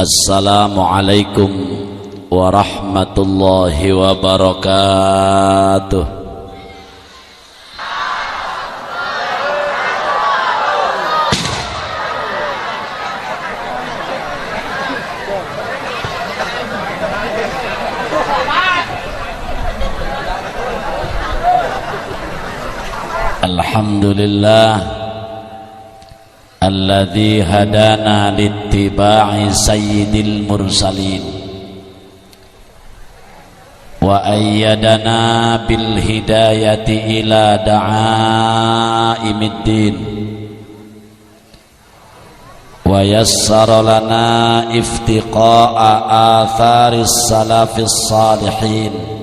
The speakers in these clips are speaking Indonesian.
Assalamualaikum warahmatullahi wabarakatuh. Alhamdulillah alladzi hadana littiba'i sayyidil mursalin wa ayyadana bil hidayati ila da'aimiddin wa yassara lana iftiqa'a atharis salafis salihin.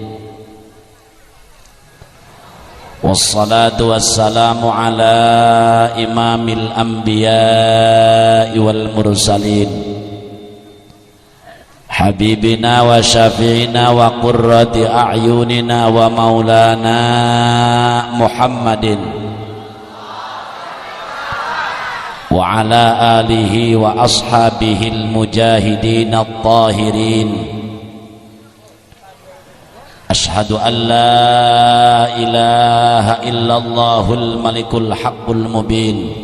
Wassalatu wassalamu ala imamil anbiya'i wal mursalin habibina wa syafi'ina wa qurrati a'yunina wa maulana Muhammadin wa ala alihi wa ashabihil mujahidin at-tahirin. Ashhadu an la ilaha illallahul malikul haqqul mubin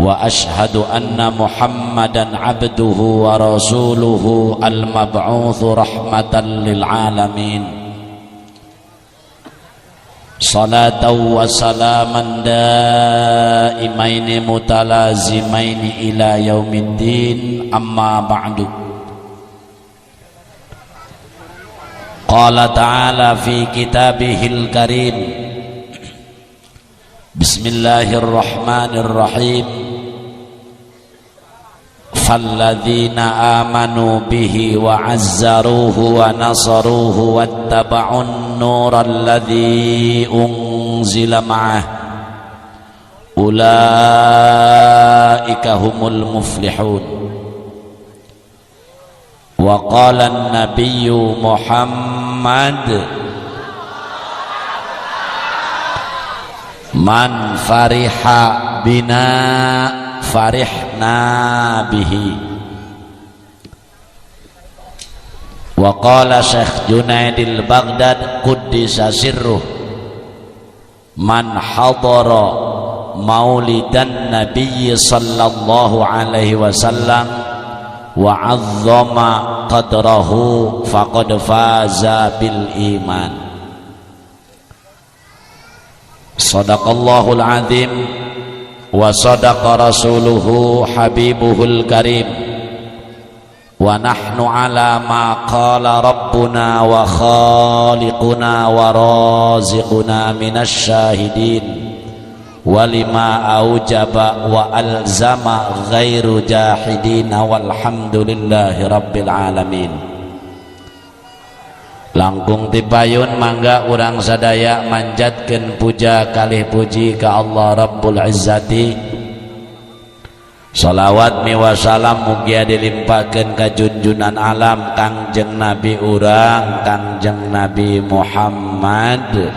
wa ashhadu anna Muhammadan abduhu wa rasuluhu al-mab'utsu rahmatan lil alamin. Salatan wa salaman daimaini mutalazimaini ila yaumiddin, amma ba'du. Qala ta'ala fi kitabihil karim, bismillahirrahmanirrahim, falladzina amanu bihi wa azzaruhu wa nasaruhu wattaba'un nural ladzi unzila ma'ah ulaika humul muflihun. Wa qala an-nabiyyu Muhammad man fariha bina farihna bihi. Wa qala Syekh Junaidil Baghdad quddisa sirruh man hadara maulidan nabiyyi sallallahu alaihi wasallam wa 'azzama qadrahu faqad faza bil iman. Shadaqallahul azim wa sadaqa rasuluhu habibuhul karim wa nahnu ala ma qala rabbuna wa khaliquna wa raziquna minasy syahidin walima aujaba wa alzama ghairu jahidina walhamdulillahi rabbil alamin. Langkung tipayun mangga urang sadaya manjatkeun puja kalih puji ka Allah Rabbul Izzati. Shalawat miwa salam mugia dilimpahkeun ka junjunan alam Kangjeng Nabi urang Kangjeng Nabi Muhammad.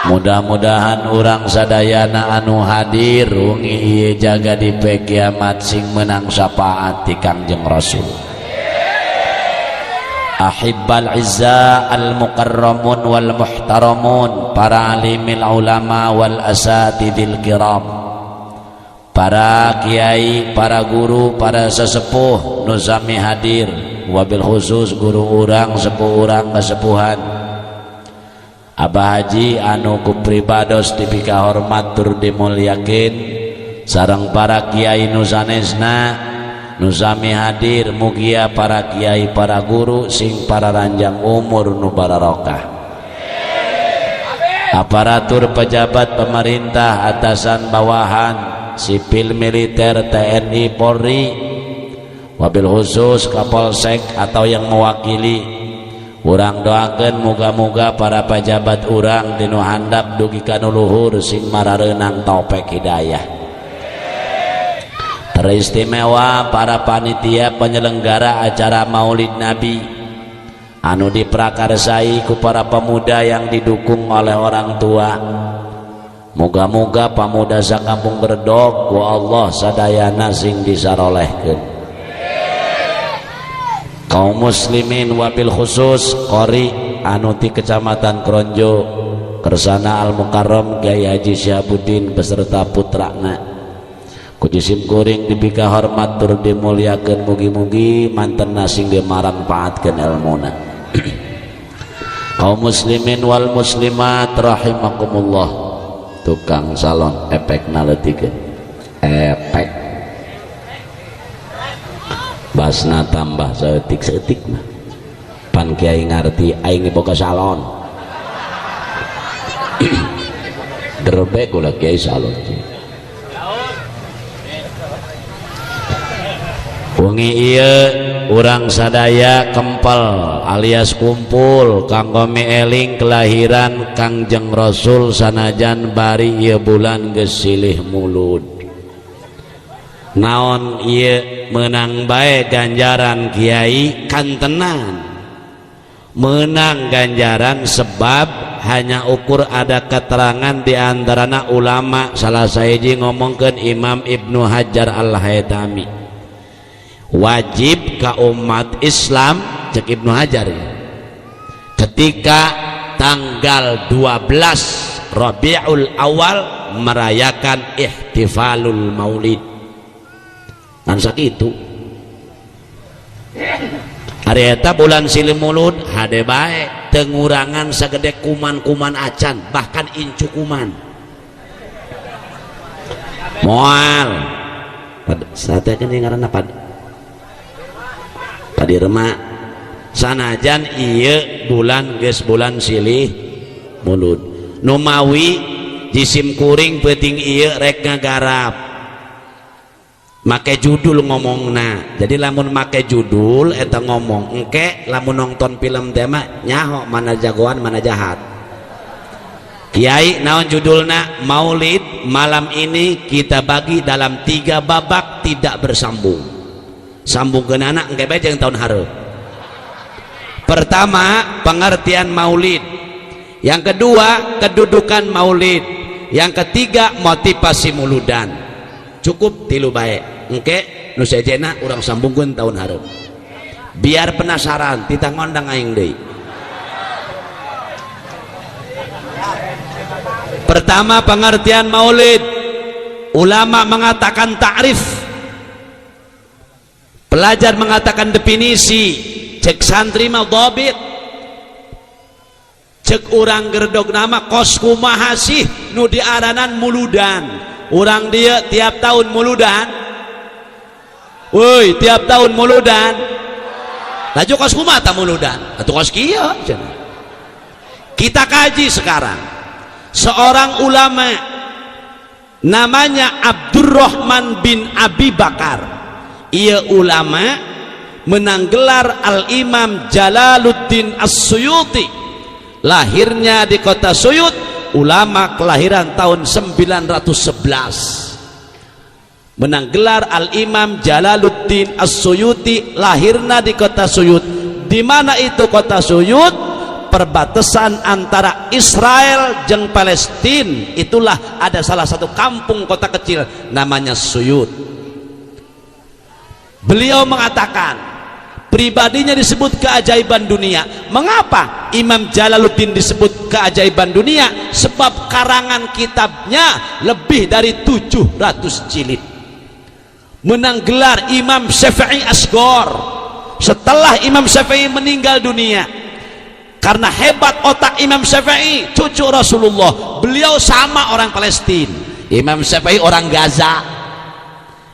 Mudah-mudahan urang sadayana anu hadir wengi ieu jaga di poe kiamat sing meunang syafaat ti Kangjeng Rasul. Ahibbal izza al mukarramun wal muhtaramun, para alimil ulama wal asatidil kiram, para kiai, para guru, para sesepuh nu sami hadir, wabil khusus guru urang sepuh urang kasepuhan Abah Haji anu ku pribados dipika hormat tur dimulyakeun sareng para kiai nu sanesna nu sami hadir, mugia para kiai para guru sing para ranjang umur nu barokah, aparatur pejabat pemerintah atasan bawahan sipil militer TNI Polri, wabil khusus Kapolsek atau yang mewakili. Urang doakeun muga-muga para pejabat urang dinu handap dugi ka nu luhur sing marareunang taufik hidayah. Teristimewa para panitia penyelenggara acara Maulid Nabi anu diprakarsai ku para pemuda yang didukung oleh orang tua, Moga-moga pamuda sakampung Gerdog ku Allah sadayana sing disarolehkeun. Kaum muslimin wabil khusus qori anu ti Kecamatan Kronjo kersana Al Mukarram Kyai Haji Syahabuddin beserta putrana ku jisim kuring dipika hormat tur dimuliakeun mugi-mugi mantenna sing dimanfaatkeun ilmuna. Kaum muslimin wal muslimat rahimakumullah. Tukang salon efekna leutikeun efek basna tambah saeutik-saeutik mah pan kiai ngarti aing boga salon derbek ulah kiai salon wengi ieu urang sadaya kempel alias kumpul kanggo mieling kelahiran Kangjeng Rasul sanajan bari ieu bulan geus silih mulud. Naon ieu menang bae ganjaran kiai kantenan menang ganjaran sebab hanya ukur ada keterangan di antarana ulama salah sahiji ngomongkeun Imam Ibnu Hajar Al-Haytami wajib ka umat Islam cek Ibnu Hajar ya, ketika tanggal 12 Rabiul Awal merayakan ihtifalul maulid kan sakitu hari eta bulan silih mulud hade bae tengurangan sagede kuman-kuman acan bahkan incu kuman moal sate geuning ngaranna Padi Rema sanajan ieu bulan geus bulan silih mulud nu mawi jisim kuring peuting ieu rek ngagarap make judul ngomongna jadi lamun make judul eta ngomong engke lamun nonton film tema nyaho mana jagoan mana jahat. Kiai naon judulna Maulid malam ini kita bagi dalam 3 babak tidak bersambung sambungkeun anak engke bae jeung tahun hareup. Pertama pengertian maulid, yang kedua kedudukan maulid, yang ketiga motivasi muludan. Cukup tilu bae engke nu sejena urang sambungkeun tahun hareup biar penasaran titah ngondang aing deui. Pertama pengertian maulid, ulama mengatakan ta'rif, pelajar mengatakan definisi, cek santri mah dhabit, cek urang Gerdog nama kos kumaha sih nu diaranan muludan. Urang dia tiap tahun muludan, woi tiap tahun muludan, laju kos kumaha ta muludan atuh kos kieu. Kita kaji sekarang seorang ulama namanya Abdurrahman bin Abi Bakar. Ia ulama menang gelar Al-Imam Jalaluddin As-Suyuti, lahirnya di kota Suyut, ulama kelahiran tahun 911. Menang gelar Al-Imam Jalaluddin As-Suyuti, lahirnya di kota Suyut. Di mana itu kota Suyut? Perbatasan antara Israel jeung Palestina. Itulah ada salah satu kampung kota kecil namanya Suyut. Beliau mengatakan pribadinya disebut keajaiban dunia. Mengapa Imam Jalaluddin disebut keajaiban dunia? Sebab karangan kitabnya lebih dari 700 jilid. Menang gelar Imam Syafi'i Asghar setelah Imam Syafi'i meninggal dunia. Karena hebat otak Imam Syafi'i, cucu Rasulullah. Beliau sama orang Palestina. Imam Syafi'i orang Gaza,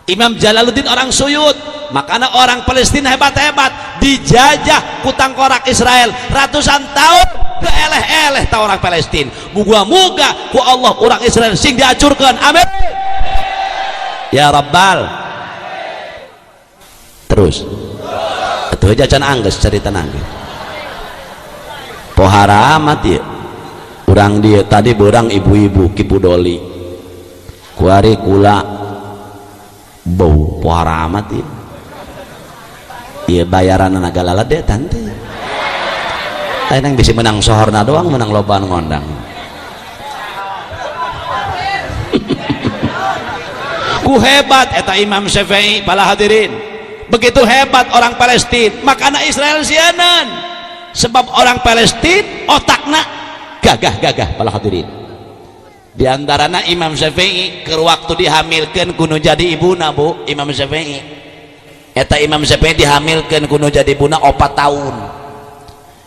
Imam Jalaluddin orang Suyut. Makanya orang Palestina hebat-hebat dijajah kutang korak Israel ratusan tahun keeleh-eleh ta orang Palestina. Muga-muga ku Allah orang Israel sing dihancurkan, amin ya Rabbal. Terus atuh aja can anggeus cerita nangge pohara amat ya urang dia tadi berang ibu-ibu kipudoli kuari kula bau pohara amat ya. Iya bayaran anak galala deh tante. Lain yang bisa menang sohorna doang, menang lobaan ngondang. ku hebat eta Imam Syafi'i para hadirin, begitu hebat orang Palestina, makana Israel sianan sebab orang Palestina otakna gagah-gagah para hadirin. Di antarana Imam Syafi'i keur waktu dihamilkeun kuno jadi ibuna Bu, Imam Syafi'i eta Imam Syafi'i dihamilkeun kuno jadi ibuna 4 tahun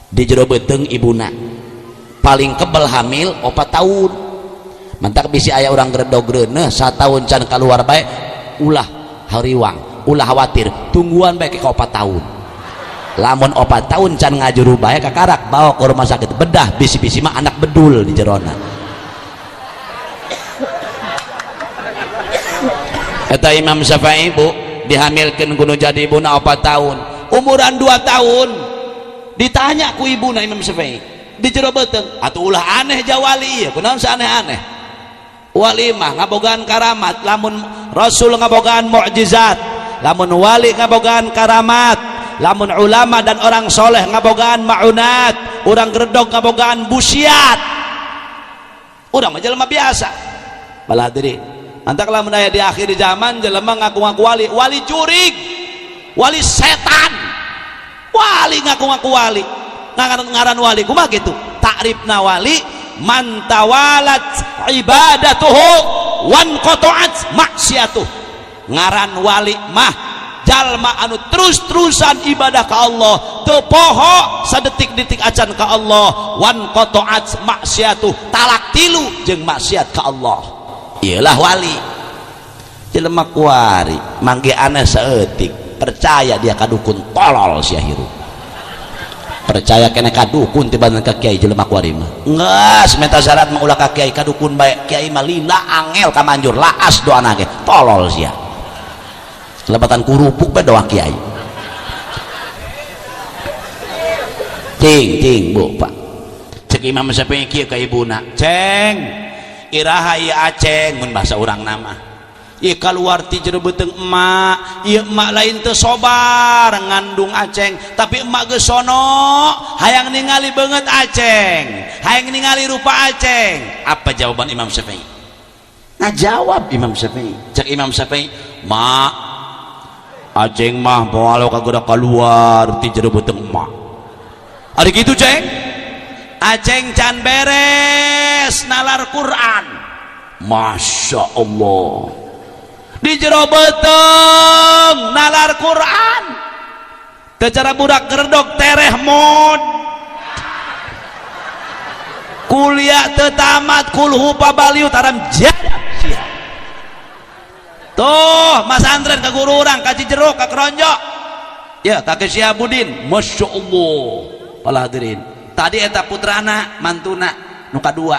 di jero beuteung ibuna, paling kebal hamil 4 tahun. Mantak bisi aya urang gredog-greuneuh 1 tahun can keluar bae ulah hariwang, ulah khawatir tungguan bae ke 4 tahun. Lamun 4 tahun can ngajuru bae kakarak bawa ke rumah sakit bedah, bisi-bisi mah anak bedul di jerona. Eta Imam Syafi'i Bu dihamilkeun kuno jadi ibuna 4 tahun, umuran 2 tahun ditanya ku ibuna Imam Syafi'i di jero beuteung, atuh ulah aneh jawali ieu, kunaon saaneh-aneh? Wali mah ngabogaan karamat, lamun Rasul ngabogaan mukjizat, lamun wali ngabogaan karamat, lamun ulama dan orang soleh ngabogaan maunat, urang gredog ngabogaan busiat. Urang mah jelema biasa. Bala hadirin, antak lamun aya di akhir zaman jelema ngaku-ngaku wali, wali jurig, wali setan, wali ngaku-ngaku wali, ngaran wali kumaha kitu? Takrifna wali man tawalat ibadatuhu wan qata'at maksiatuh. Ngaran wali mah jalma anu terus-terusan ibadah ka Allah, teu poho sadetik-detik acan ka Allah, wan qata'at maksiatuh, talak tilu jeung maksiat ka Allah. Iyalah wali. Jelema kuari mangge aneh saeutik, percaya dia kadukun tolol sia hirup. Percaya kena kadukun tibatan ka kiai jelema kuari mah geus menta syarat mah ulah ka kiai kadukun bae, kiai mah lila angel ka manjur laas doana ge tolol sia lebatan kurupuk bae doa kiai. Ting Bu Pak cek Imam Syafi'i kieu ka ibuna, ceng iraha ieu aceng mun bahasa urang nama ieu kaluar ti jero beuteung emak, ieu emak lain teu sobar ngandung aceng, tapi emak geus sono hayang ningali beungeut aceng, hayang ningali rupa aceng. Apa jawaban Imam Syafi'i? Ngajawab Imam Syafi'i, cek Imam Syafi'i, mak aceng mah moal kagura kaluar ti jero beuteung emak. Ari kitu ceng, aceng can beres nalar Quran, Masya Allah di jero beuteung nalar Quran teu cara budak gerdog tereh mod kuliah teu tamat kulhu pabaliu taram jadah sia tuh mas antren ka guru urang ka Cijeruk ka Keronjo ya ka Syihabudin, Masya Allah. Pala hadirin tadi eta putrana mantuna nu kadua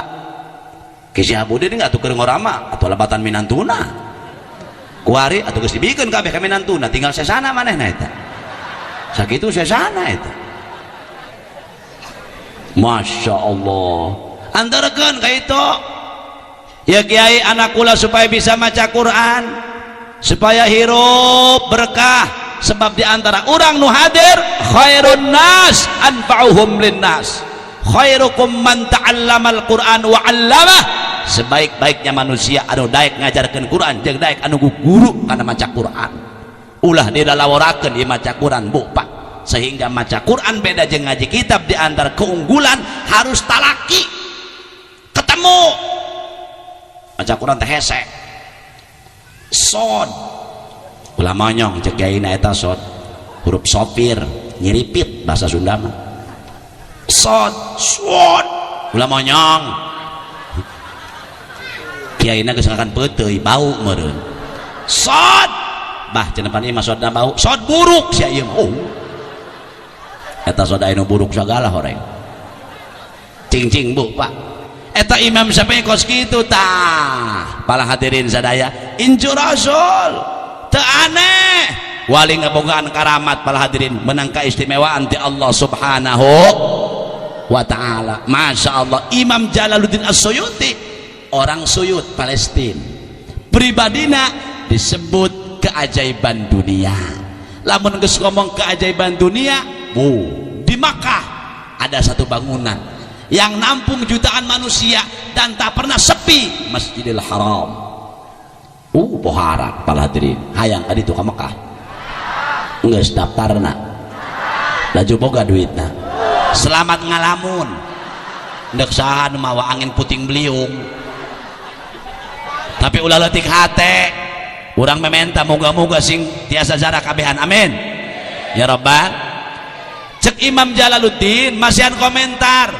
ke Syihabudin nggak tuh keur ngorama atuh labatan minantuna kuari atau geus dibikeun kabeh ka minantuna, tinggal sesana manehna eta sakitu sesana eta. Masya Allah antarkeun ka itu ya kiai anak kula supaya bisa maca Quran, supaya hirup berkah, sebab diantara orang nu hadir khairun nas anfa'uhum linnas, khairukum man ta'allamal Quran wa 'allamah, sebaik-baiknya manusia anu daek ngajarkeun Quran jeung daek anu guru kana maca Quran. Ulah dilalaworakeun ieu maca Quran Bu Pak, sehingga maca Quran beda jeung ngaji kitab. Di antara keunggulan harus talaki ketemu maca Quran teh hese sod ulah monyong cek kiaina eta sod huruf sopir nyiripit bahasa Sunda mah sod ulah monyong kiaina geus ngakan peuteuy bau meureun sod bah cenah pan ieu mah sodna bau sod buruk sia ieu mah eta sod aya nu buruk sagala horeng cing Bu Pak. Eta Imam Syafi'i kos kitu tah pala hadirin sadaya inju rasul teu aneh wali ngabogaan karamat pala hadirin menang kaistimewaan ti Allah subhanahu wa ta'ala. Masya Allah. Imam Jalaluddin As-Suyuti orang Suyut Palestina pribadina disebut keajaiban dunia. Lamun geus ngomong keajaiban dunia di Makkah ada satu bangunan yang nampung jutaan manusia dan tak pernah sepi, Masjidil Haram. pohara para hadirin hayang tadi itu ke Mekah geus daftarna laju boga duitna selamat ngalamun ndek saha nu mawa angin puting beliung tapi ulah leutik hate urang mementa moga-moga sing tiasa jarak kabehan amin ya rabbal cek Imam Jalaluddin masihan komentar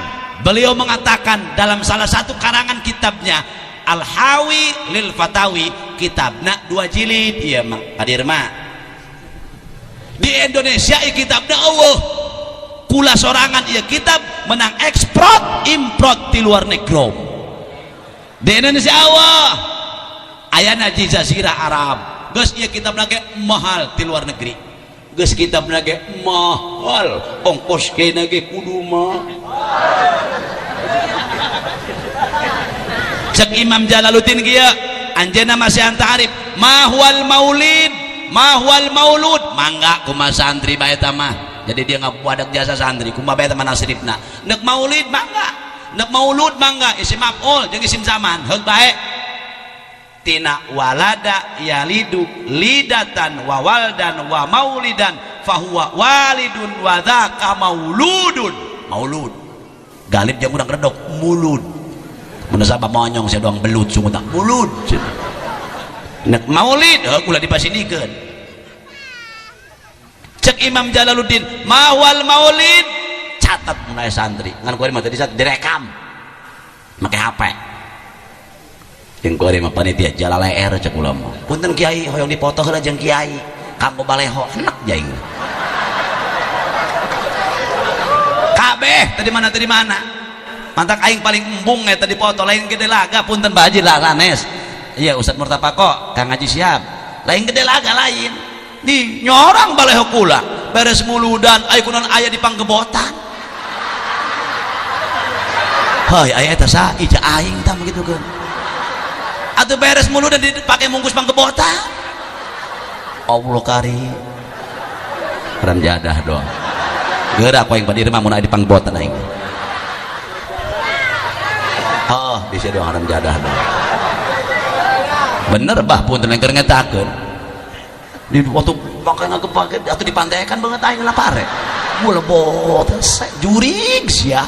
beliau mengatakan dalam salah satu karangan kitabnya Al-Hawi lil Fatawi kitabna 2 jilid iya mang hadir mah di Indonesia ieu kitabna eueuh kula sorangan ieu kitab menang ekspor import di luar negeri di Indonesia eueuh ayana di jazirah Arab geus ieu kitabna ge mahal di luar negeri geus kitabna ge mahal ongkos kena ge kudu mah cek Imam Jalaluddin kieu anjeunna masih antarif mahwal maulid mahwal maulud mangga kumaha santri bae eta mah jadi dia ngapuadak jasa santri kumaha bae eta mah nasribna neuk maulid mangga neuk maulud mangga isim maf'ul jeung isim zaman heug bae tina walada yalidu lidatan wa waldan wa maulidan fahuwa walidun wa dzaka mauludun maulud galib jeung urang redok mulud menasabah monyong saya doang belut sungguh tak mulut nek maulid kula dipasindikeun cek Imam Jalaluddin mahwal maulid catat mulai santri ngan kuari mah tadi direkam make HP yang kuari mah panitia jalalaer cek ulama punten kiai hoyong dipoto heula jeung kiai kanggo baleho enak jaing kabeh tadi mana mantak aing paling embung eta dipoto lain gede laga punten baji lah sanes iya Ustaz Murtapa kok Kang Haji siap lain gede laga lain di nyorang baleho kula beres muludan aya kunaon aya di panggebotan heuy aya eta sa ija aing tah begitu kan atuh beres muludan dipake mungkus panggebotan Allah karim ram jadah doang geura ku aing padir mah mun aya di panggebotan aing oh bisa doang haram jadah dong bener bah punten yang ngetakeun di waktu pakai ngagepake atau dipantaikan banget aing lapare bola bot jurig sia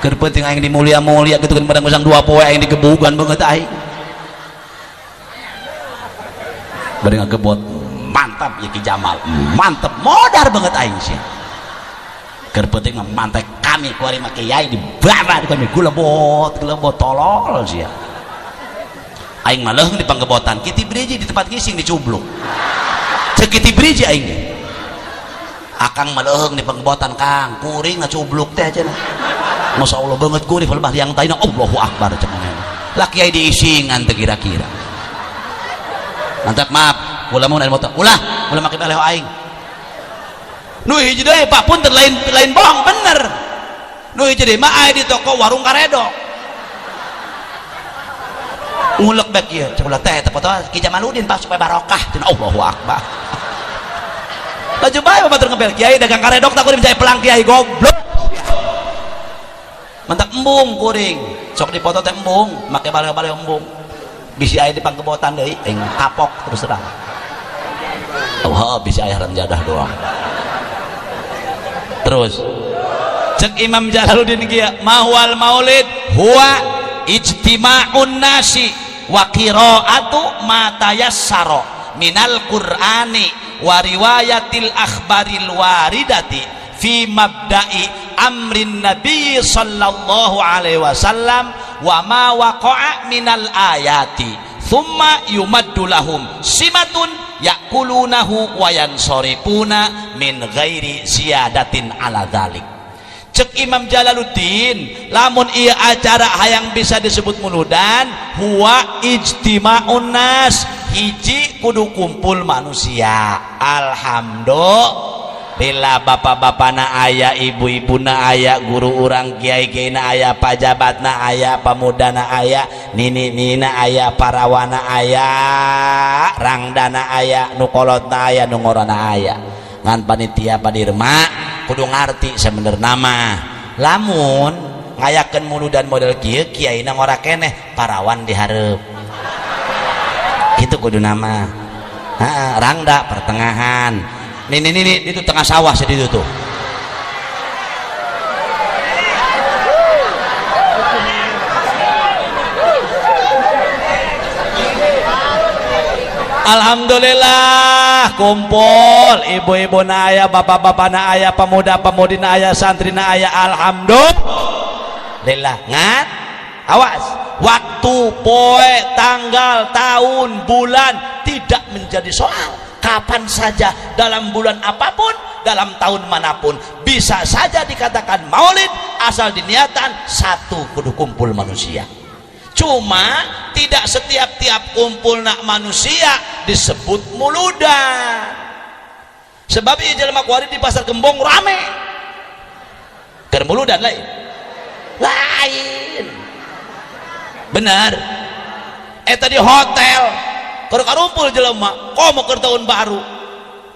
keur penting aing dimulia-mulia gitu kan padang usang 2 poe aing digebugan banget aing bari ngagebot mantap ya Ki Jamal mantap modar banget aing sia keur penting mantai kami kuari make yai di bara di kami gula bot tolol sia aing mah leung di panggebotan kiti briji di tempat ngising dicubluk cek kiti briji aing akang mah leung di panggebotan Kang kuring ngacubluk teh cenah masyaallah banget kuring lebah yang taina Allahu akbar cek mah lah kiai diisingan teh kira-kira mantap maaf ulah mun motor ulah make baleho aing nu hiji deui Pak punten lain bohong bener nu hiji deui mah aya di toko warung karedok ngulek bae kieu cek ulah teh foto Ki Jamaluddin Pak supaya barokah cenah Allahu akbar laju bae batur ngebel kiai dagang karedok tak kuring mencari pelang kiai goblok mantap embung kuring sok dipoto teh embung make bale-bale embung bisi aya di panggebotan deui aing kapok terus terang oh bisi aya ranjadah doang terus cek Imam Jalaluddin kieu mahwal maulid huwa ijtima'un nasi wa qira'atu ma tayassara minal qur'ani wa riwayatil akhbaril waridati fi mabda'i amrin nabiy sallallahu alaihi wasallam wa ma waqa'a minal ayati thumma yumaddu lahum simatun yakulunahu wa yansoripuna min ghairi ziyadatin ala dhalik cek Imam Jalaluddin lamun ieu acara hayang bisa disebut muludan huwa ijtima'un nas hiji kudu kumpul manusia alhamdulillah bapak-bapana aya ibu-ibuna aya guru urang kiai-kiaina aya pajabatna aya pamudana aya nini-nina aya parawana aya rangdana aya nu kolotna aya nu ngorana aya ngan panitia padirma kudu ngarti sebenerna nama lamun ngayakeun muludan model kieu kiaina ngora keneh parawan dihareup gitu kudu nama. Rangda pertengahan. Nih itu tengah sawah sedih itu tuh. Alhamdulillah kumpul ibu-ibu na aya, bapak-bapak na aya, pemuda-pemudi na aya, santri na aya. Alhamdulillah. Ngat awas, waktu, poe, tanggal, tahun, bulan tidak menjadi soal. Kapan saja, dalam bulan apapun, dalam tahun manapun bisa saja dikatakan maulid, asal diniatan satu kudu kumpul manusia. Cuma tidak setiap-tiap kumpul nak manusia disebut muludan. Sebab ieu jelema kuari di pasar Gembong rame. Keur muludan lain. Benar. Eta di hotel keur karumpul jelema, komo keur tahun baru.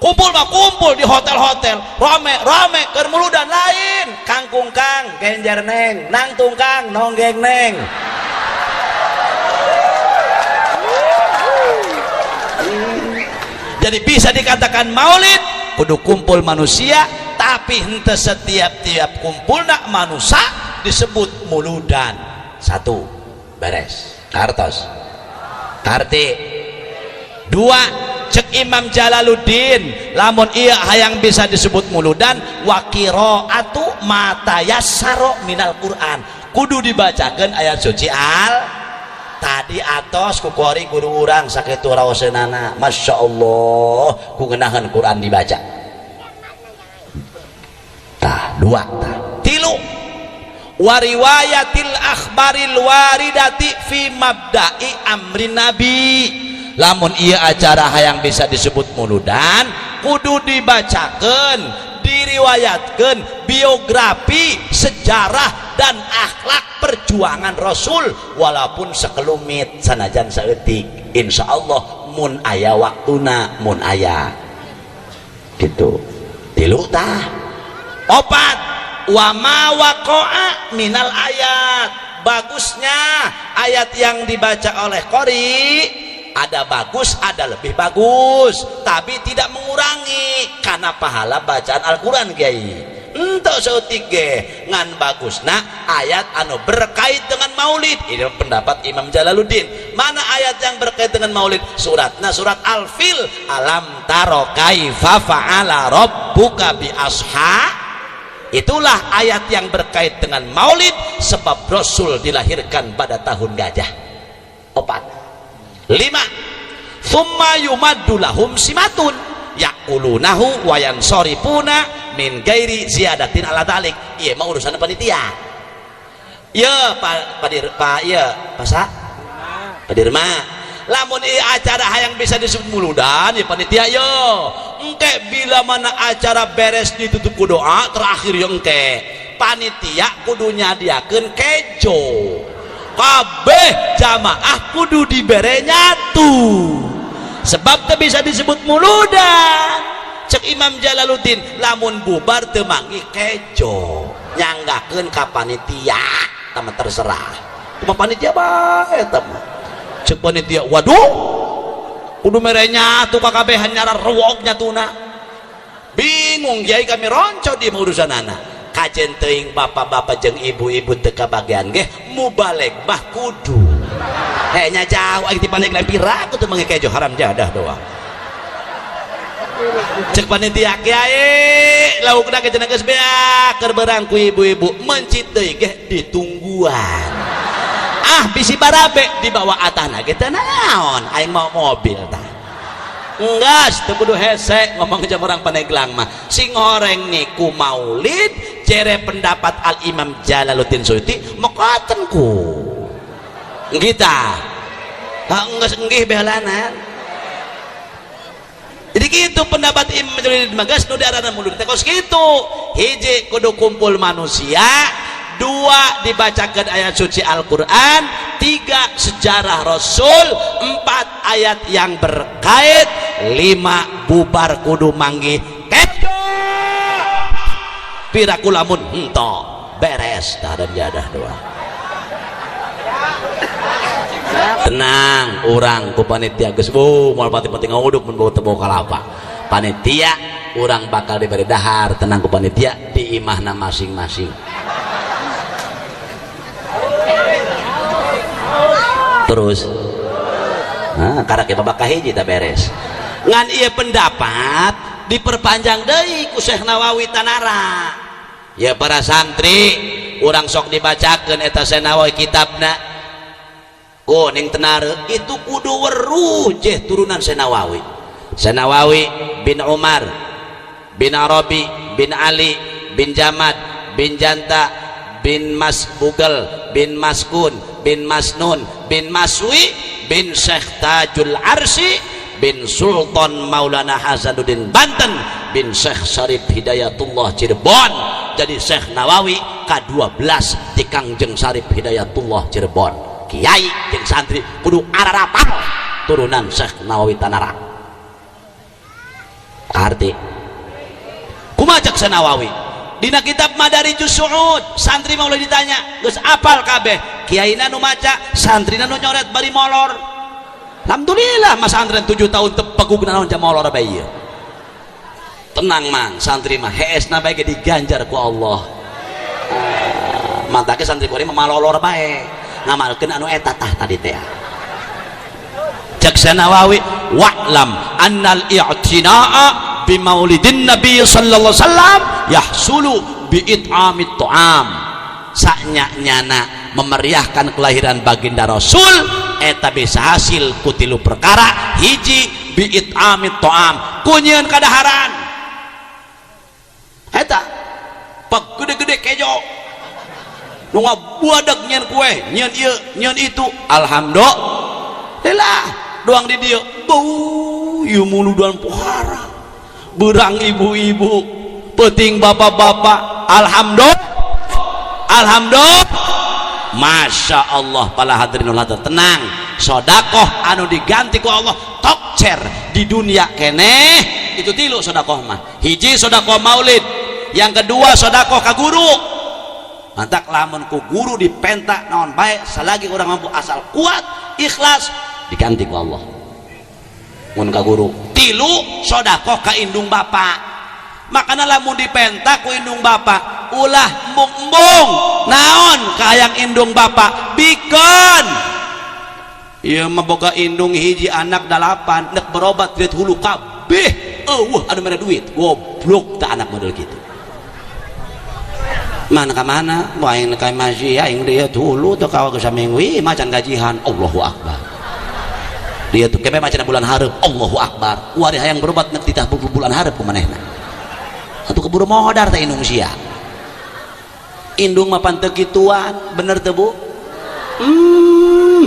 Kumpul mah kumpul di hotel-hotel, rame keur muludan lain. Kangkung kang genjer neng, nang tungkang nonggeng neng. Jadi bisa dikatakan maulid kudu kumpul manusia, tapi henteu setiap-tiap kumpul nak manusia disebut muludan. Satu beres kartos karti. Dua, cek Imam Jalaluddin, lamun iya hayang bisa disebut muludan, wa qiraatu ma tayassara minal Quran, kudu dibacakeun ayat suci al tadi atos ku kuari guru urang sakitu raoseunana. Masya Allah ku ngeunaheun Quran dibaca. Tah dua tah. Tilu, wariwayatil akhbaril waridati fi mabda'i amrin nabi, lamun ieu acara hayang bisa disebut muludan kudu dibacakeun, diriwayatkeun biografi, sejarah dan akhlak perjuangan Rasul, walaupun sekelumit sanajan saeutik, insyaallah mun aya waktuna, mun aya gitu. Tilu tah. Opat, wa ma waqa'a minal ayat, bagusnya ayat yang dibaca oleh qori ada bagus, ada lebih bagus, tapi tidak mengurangi karena pahala bacaan Al-Quran kiai. Ento seutik ge ngan bagusna ayat anu berkait dengan maulid. Ini pendapat Imam Jalaluddin. Mana ayat yang berkait dengan maulid? Suratna surat Al-Fil, alam taro kaifa fa'ala rabbuka bi asha. Itulah ayat yang berkait dengan maulid, sebab Rasul dilahirkan pada tahun gajah. Opat. 5, thumma yumaddu lahum simatun yaqulunahu wa yansorifuna min gairi ziyadatin ala dalik. Iya mah urusan panitia. Ya Pak ya Pasa Pak Dirma, lamun ieu acara hayang bisa disebut muludan ya panitia yo engke bila mana acara beres ditutup ku doa terakhir yo engke panitia kudu nyadiakeun kejo, kabeh jamaah kudu dibere nyatu, sebab teu bisa disebut muludan. Cek Imam Jalaluddin, lamun bubar teu manggih kejo, nyanggakeun ka panitia, tama terserah. Cuma panitia bae eta mah. Cek panitia, waduh, kudu mere nyatu ka kabehan nyara rewog nyatuna. Bingung kiai kami ronco di urusanana. Kajen teuing bapak-bapak jeung ibu-ibu teu kabagean ge mubaleg mah kudu. Nya jauh aya ti panik lempira kudu manggih kejo haram jadah doang. Cek panitia kiai laukna ke cenah geus beak keur beurang ku ibu-ibu mencit deui ge ditungguan. Bisi barabe dibawa atahna ge teh naon aing mau mobil tah. Enggas teu kudu hese ngomong jeung urang Paneglang mah. Sing horeng niku maulid jere pendapat Al Imam Jalaluddin Suyuti mokoten ku. Ngita. Enggeus enggih behalanan. Jadi gitu pendapat Imam Jalaluddin Magas nu diarana mulud teh kos kitu. Hiji kudu kumpul manusia, 2 dibacakan ayat suci Al-Quran, 3 sejarah Rasul, 4 ayat yang berkait, 5 bubar kudu manggih kejo pirakulamun ento beres dah dan jadah doang. Tenang, orang ku panitia geus moal pati-pati nguduk mun bawa teu kalapa. Panitia orang bakal diberi dahar, tenang ku panitia di imahna masing-masing. Terus karena kita bakal hiji tak beres ngan iya pendapat diperpanjang deui ku Syekh Nawawi Tanara. Ya para santri urang sok dibacakeun eta Syekh Nawawi kitabna kuning Tanara itu kudu weruh jeh turunan Syekh Nawawi. Syekh Nawawi bin Umar bin Arabi bin Ali bin Jamad bin Janta bin Masbugel bin Maskun bin Masnun bin Maswi bin Syekh Tajul Arsi bin Sultan Maulana Hasanuddin Banten bin Syekh Syarif Hidayatullah Cirebon. Jadi Syekh Nawawi ke-12 di Kangjeng Syarif Hidayatullah Cirebon. Kiai jeung santri kudu ararapal turunan Syekh Nawawi Tanara. Arti kumaha cek Syekh Nawawi dina kitab Madarijus Su'ud santri mau ditanya geus apal kabeh kiaina nu maca santrina nu nyoret bari molor. Alhamdulillah mas santri 7 tahun tepegugna naon jam molor bae ieu. Tenang mang santri mah heesna bae ge diganjar ku Allah. Mantake santri kuring mah malolor bae ngamalkeun anu eta tah tadi teh. Cek Nawawi wa'lam annal i'tina'a bi maulidin nabi sallallahu alaihi wasallam yahsulu bi it'amit ta'am. Saknya-nyana memeriahkan kelahiran baginda Rasul eta bisa hasil kutilu perkara hiji bi it'amit ta'am kunyeun kadaharan eta pek gede-gede kejo nu ngabuadag nyeun kue nyeun ieu nyeun itu alhamdulillah doang di dieu bau ieu mulu doan pohara berang ibu-ibu penting bapak-bapak alhamdulillah Masya Allah. Pala hadirinul hadir tenang sodakoh anu diganti ku Allah tokcer di dunia keneh itu tilu sodakoh mah hiji sodakoh maulid yang kedua sodakoh ka guru mantak lamun ku guru dipentak naon baik selagi orang mampu asal kuat ikhlas diganti ku Allah mun ka guru tilu sodakoh ka indung bapak makanya lamun dipentak ku indung bapak ulah embung naon kayang indung bapak bikon ieu mah boga indung hiji anak 8 nek berobat duit hulu kabeh anu mere duit goblok teh anak model kitu mana ka mana wae ka masih aing dia hulu teh kawa samingwi macan gajihan Allahu akbar dia tuh kebe macan bulan hareup Allahu akbar kuari hayang berobat nek titah bulan hareup kumanehna atuh keburu modar teh indung sia indung mah panteu kituan bener teu Bu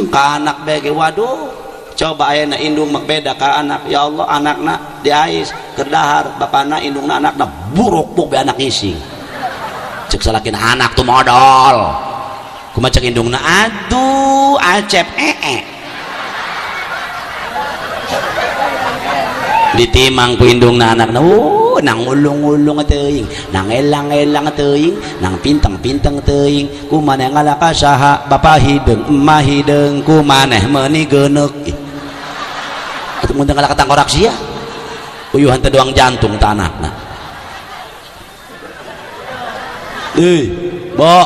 ka anak bege waduh coba ayeuna indung mah beda ka anak ya Allah anakna diais kedahar bapana indungna anakna buruk be anak isi cek salakin anak tuh modal kumaha cek indungna aduh acep ditimang ku indungna anakna nang ulung-ulung teuing nang elang-elang teuing nang pinteng-pinteng teuing kumaneh ngalaka saha bapa hideung emah hideung kumaneh meuni geuneuk atuh mun ngalaka tangkorak sia uyuhan teh doang jantung teh anakna bo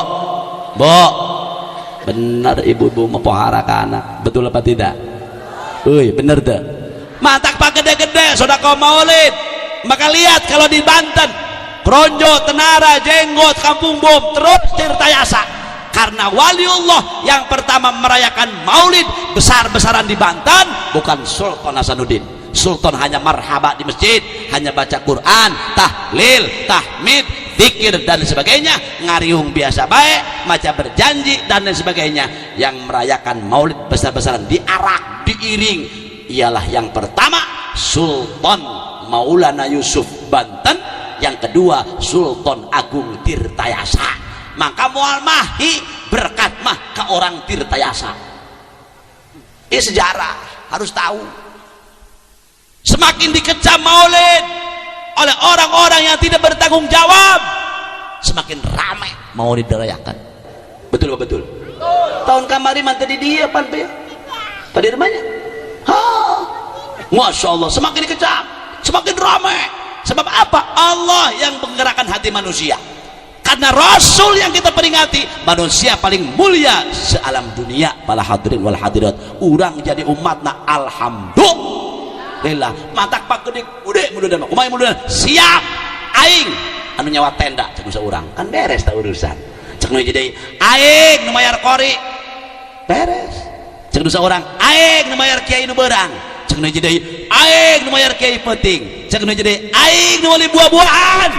bener ibu-ibu mah pohara ka anak betul apa tidak bener teh matak pak gede-gede sedekah maulid maka lihat kalau di Banten Kronjo, Tenara, Jenggot, Kampung Bom terus Tirtayasa karena waliullah yang pertama merayakan maulid besar-besaran di Banten bukan Sultan Hasanuddin. Sultan hanya marhaba di masjid, hanya baca Quran, tahlil, tahmid, zikir dan sebagainya, ngariung biasa baik, maca berjanji dan lain sebagainya. Yang merayakan maulid besar-besaran diarak, diiring ialah yang pertama Sultan Maulana Yusuf Banten, yang kedua Sultan Agung Tirtayasa. Maka mual mahi berkat mah ke orang Tirtayasa. Ini sejarah harus tahu. Semakin dikecam maulid oleh orang-orang yang tidak bertanggung jawab, semakin ramai maulid dirayakan. Betul betul. Tahun kamari mantu di dia pan pada rumahnya. Masya Allah, semakin dikecam, semakin ramai. Sebab apa? Allah yang menggerakkan hati manusia. Karena Rasul yang kita peringati, manusia paling mulia sealam dunia. Para hadirin wal hadirat, urang jadi umatna alhamdulillah. Matak pak gede mudah-mudahan, kumai mudah-mudahan siap aing anu nyawa tenda cek nusa urang kan beres tak urusan. Cek nu jadi aing nu mayar kori beres. Cek nusa urang aing nu mayar kiai nu beurang. Cek nu jadi aing nu mayar kiai penting. Cek nu jadi aing nu meuli buah-buahan.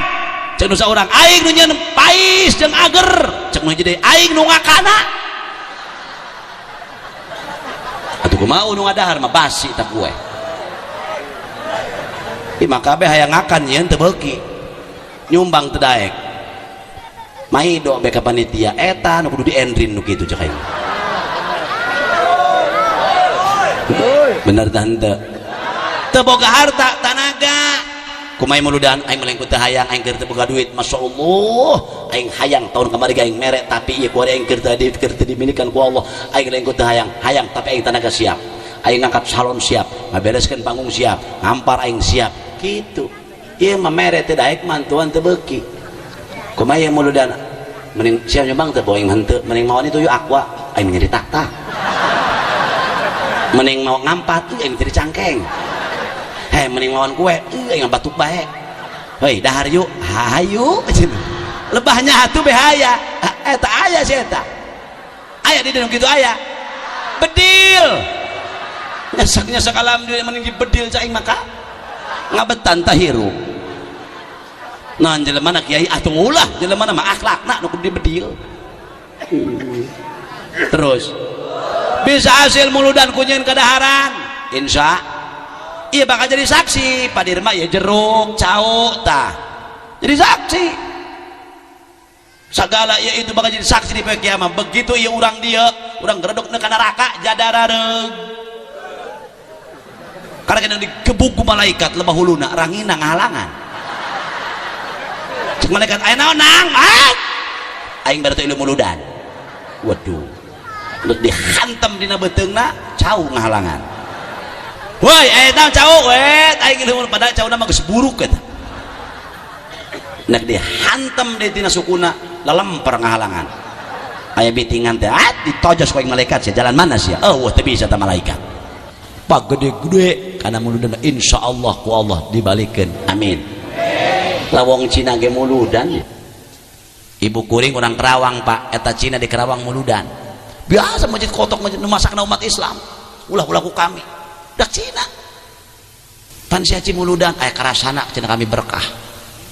Cek nusa urang aing nu nyeun pais jeung ager. Cek nu jadi aing nu ngakana. Atuh kumaha nu ngadahar mah basi tak gue. Imah kabeh hayang ngakan nyeun teu beuki. Nyumbang teu daek. Maido beka panitia eta nu kudu diendrin nu kitu cek aing. Bener tante. Teu boga harta tanaga. Kumai muludan aing melengkut teu hayang aing keur teu boga duit. Masyaallah aing hayang tahun kamari aing mere tapi ieu ku aing keur teu dimilikan ku Allah. Aing melengkut teu hayang tapi aing tanaga siap. Aing ngangkat salon siap, ngabereskeun panggung siap, ngampar aing siap. Gitu. Ieu mah mere teu daek mantuan teu beuki. Kumaha ieu muludan mending siap nyumbang teu boing henteu, mending mawan itu yuk aqua aing nyeri takta. Mending mau ngampat aing jadi cangkeng. Mending lawan kue aing batuk bae. Heuy dahar yuk. Hayu lebahnya atuh behaya. Eta aya si eta. Aya di dalam kitu aya. Bedil. Nyasak alhamdulillah mending dibedil cai maka ngabetan tahiru. Nah jelema na kiai atuh ulah jelema na mah akhlakna nu kudu dibedil. Terus bisa hasil muludan kunyeun kadaharan insya iya bakal jadi saksi Pak Dirma ya jeruk cau tah jadi saksi segala ya itu bakal jadi saksi di poe kiamat. Begitu ya urang dia urang geredok ka neraka jadarareg karena kena digebuk ku malaikat lemah huluna rangina ngahalangan cek malaikat aya naon nang aing bari teu ilmu muludan. Waduh lu dihantam dina beteungna cau ngahalangan. Woi eta cau we aing ilmu pada cauna mah geus buruk eta. Nek dihantam di dina sukuna lalemper ngahalangan. Aya bitingan teh ditojos ku aing malaikat sia jalan mana sia? Eueuh teu bisa tah malaikat. Pak gede-gede kana muludan insyaallah ku Allah dibalikeun. Amin. Lawong Cina ge muludan. Ibu kuring orang Kerawang Pak eta Cina di Kerawang muludan. Biasa masjid kotok masjid masakna umat Islam. Ulah-ulah ku kami. Dak Cina. Pan sia muludan aya karasana cenah kami berkah.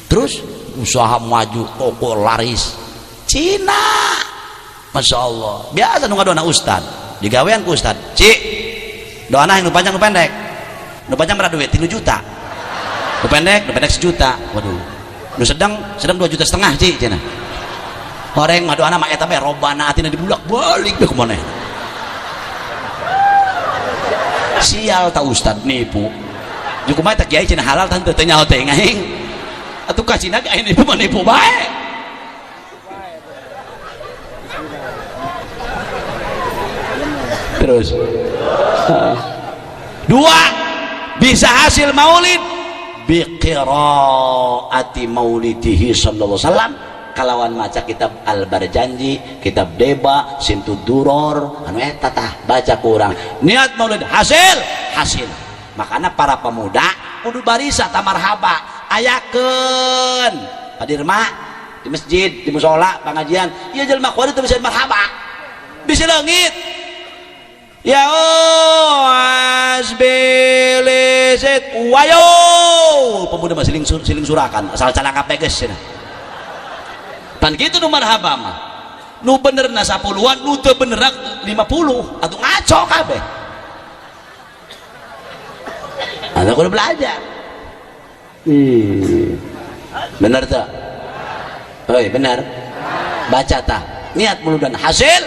Terus usaha maju toko laris. Cina. Masya Allah. Biasa nu ngadoana ustad. Digawean ku ustad. Ci doana yang nu panjang nu pendek. Nu panjang berapa duit? 3 juta. Nu pendek 1 juta. Waduh. Nu sedang 2,5 juta Ci cenah. Horeng mah doana mah eta bae robana atina dibulak-balik bae kumaneh. Sial ta ustad nipu. Ju kumaha tak kiai cenah halal tante teh nyaho teh aing. Atuh ka Cina ge aya nipu mah nipu bae. Terus 2 bisa hasil maulid biqiraati maulidihi sallallahu alaihi wasallam kalawan maca kitab Al-Barjanji, kitab Deba, Sintud Duror, anu eta tah baca kurang. Niat maulid hasil. Makanya para pemuda kudu barisa ta marhaba, ayakeun. Pak Dirma di masjid, di mushola, pengajian, ieu jelema kudu teu bisa marhaba. Bisa leungit. Ya asbilisit wayo pemuda mah siling surakan asal calaka peges cenah. Pan kitu nu marhaba mah. Nu benerna 10-an, nu teu bener 50 atuh ngaco kabeh. Ada kudu belajar. Bener teu? Heuy, bener. Baca tah. Niat muludan hasil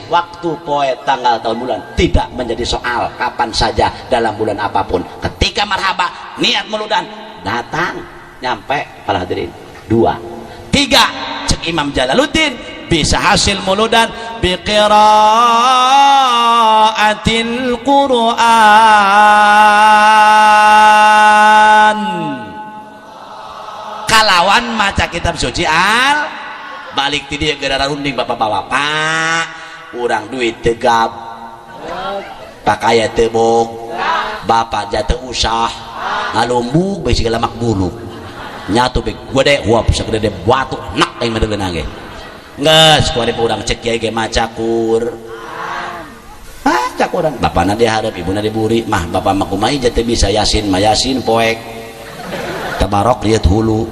waktu poe tanggal tahun bulan tidak menjadi soal kapan saja dalam bulan apapun ketika marhaba niat muludan datang nyampe para hadirin. 2 3 cek Imam Jalaluddin bisa hasil muludan biqiraatil Qur'an, kalawan maca kitab suci al balik ti dieu gara runding bapak-bapak urang duit tegap pakaya tebok bapak jatuh usah ngalumbuk bae segala makbuluk nyatu be gede huap segede batu nak yang mendeunang ge geus kuari urang cek kiai ge maca Qur'an maca Qur'an bapana dihareup ibuna diburi mah bapak mah kumaha jate bisa yasin mayasin poek tabarok lihat hulu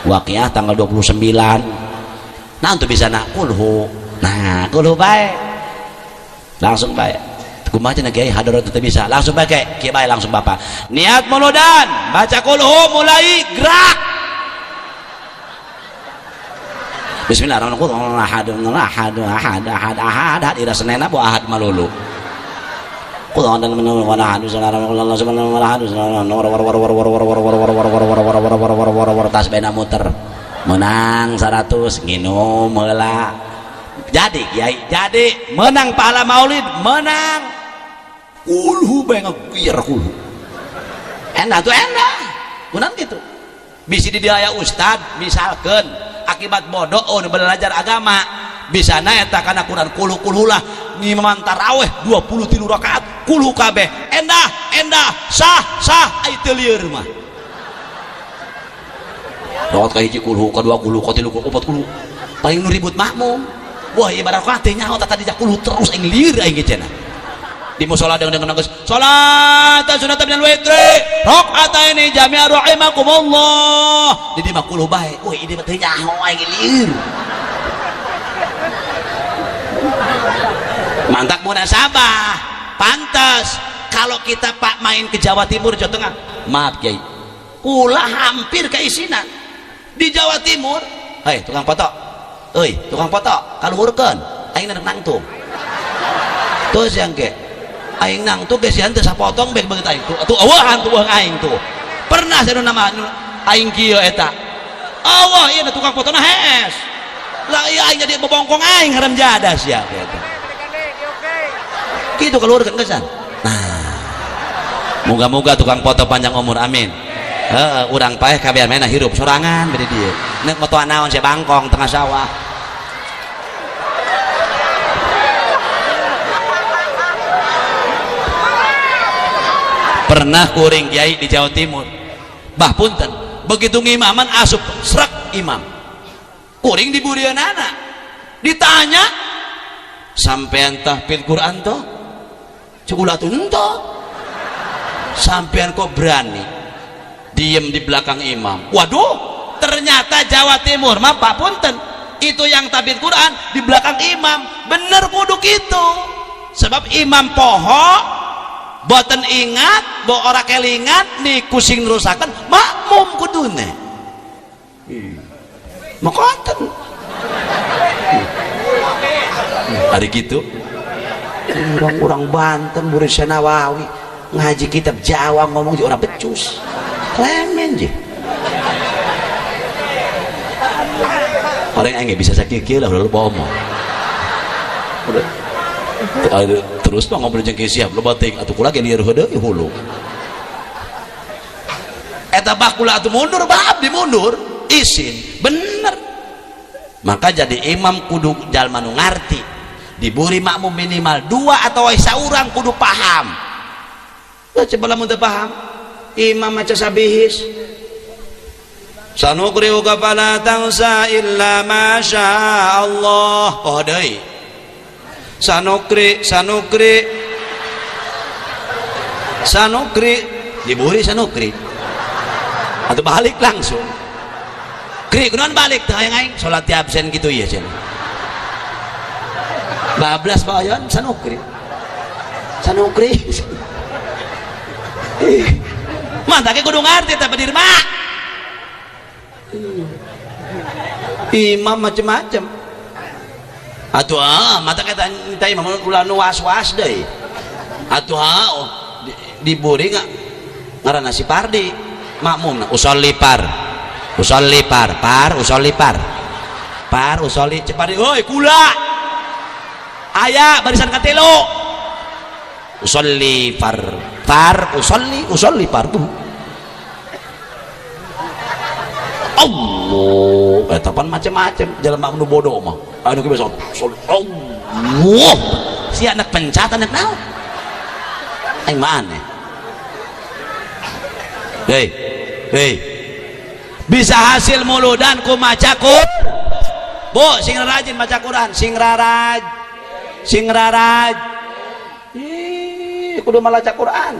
waqiah tanggal 29 nah untuk bisa nak kulhu nah kulhu baik langsung baik kumaha cenah kiai hadarat teu bisa langsung baik kiai baik langsung bapak niat muludan baca kulhu mulai gerak bismillahirrahmanirrahim ahad ira senena bu ahad malulu Qul dan menahan tas bena muter menang 100 nginum heula jadi kiai jadi menang pahala maulid menang kulhu bae ngagir kulhu endah tuh endah menang gitu bisi di daya ustad misalkan akibat bodoh oh belajar agama bisa na eta kana Quran kulhu-kulhulah ngiman tarawih 23 rakaat kulhu kabeh endah sah ai teu lieur mah dawat ka hiji kulhu kadua kulhu katilu kulhu opat kulhu paling nu ribut makmum wah ibarat kate nyaho tadi jak kulhu terus aing lieur aing cenah di musala dengan geus salat sunatan minal witri rakaataini jami'a rahimakumullah di dieu kulhu bae wah ieu teh nyaho aing lieur mantap munasabah pantas kalau kita pak main ke Jawa Timur Jawa Tengah maaf kiai ulah hampir keisinan di Jawa Timur hei tukang foto kaluhurkeun aing nang tuh terus yang ke aing nang tuh geus henteu sapotong bek beungeut aing tuh eueuhan tuh aing tuh pernah saya nama aing kieu eta eueuh ieu tukang fotona hees lah ieu aing jadi bebongkong aing haram jadas ya eta kitu kaluhurkeun gesan nah moga-moga tukang foto panjang umur amin urang paeh kabeh mena hirup sorangan bade dieu neuk motoan naon sia bangkong tengah sawah pernah kuring kiai di Jawa Timur bah punten begitu ngimaman asup srek imam kuring diburianana ditanya sampean tahfidz Quran toh cukulah tuh ento sampean kok berani diem di belakang imam waduh ternyata Jawa Timur mah pak punten itu yang tahfidz Quran di belakang imam bener kudu gitu sebab imam poho boten ingat bo ora kelingat nih kusing nerusakan makmum kudune makoten hari gitu orang-orang Banten murid Nawawi ngaji kitab Jawa ngomong orang becus klemen je orang yang bisa sakit lah udah lupa omong terus mah ngobrol jeung siap lo batik atuh kula ge lieur heudeui hulu eta bah kula atuh mundur bab dimundur isin bener maka jadi imam kudu jalma nu ngarti diburi makmum minimal 2 atau saurang kudu paham coba lamun teu paham imam maca sabihis sanukriuka fala tansa illa ma syaa Allah oh deui sanukri diburi sanukri atau balik langsung kri kunaon balik teh aing salat ti absen gitu ya cenah bablas bayan sanukri mantap ke kudu ngarti tapi dirma imam macam-macam atuh mata kita minta imam ulah nu was-was deui atuh diburi ngaranna si Pardi makmum usolli par usolli cepat oi kula aya barisan katilu usolli usolli fardu Allah eta pan macem-macem jelema nu bodoh mah anu ge besok Allah si anak pencatan anak naon aing maneh hei bisa hasil muludan ku maca Quran bu sing rajin maca Quran sing raraj kudu maca Quran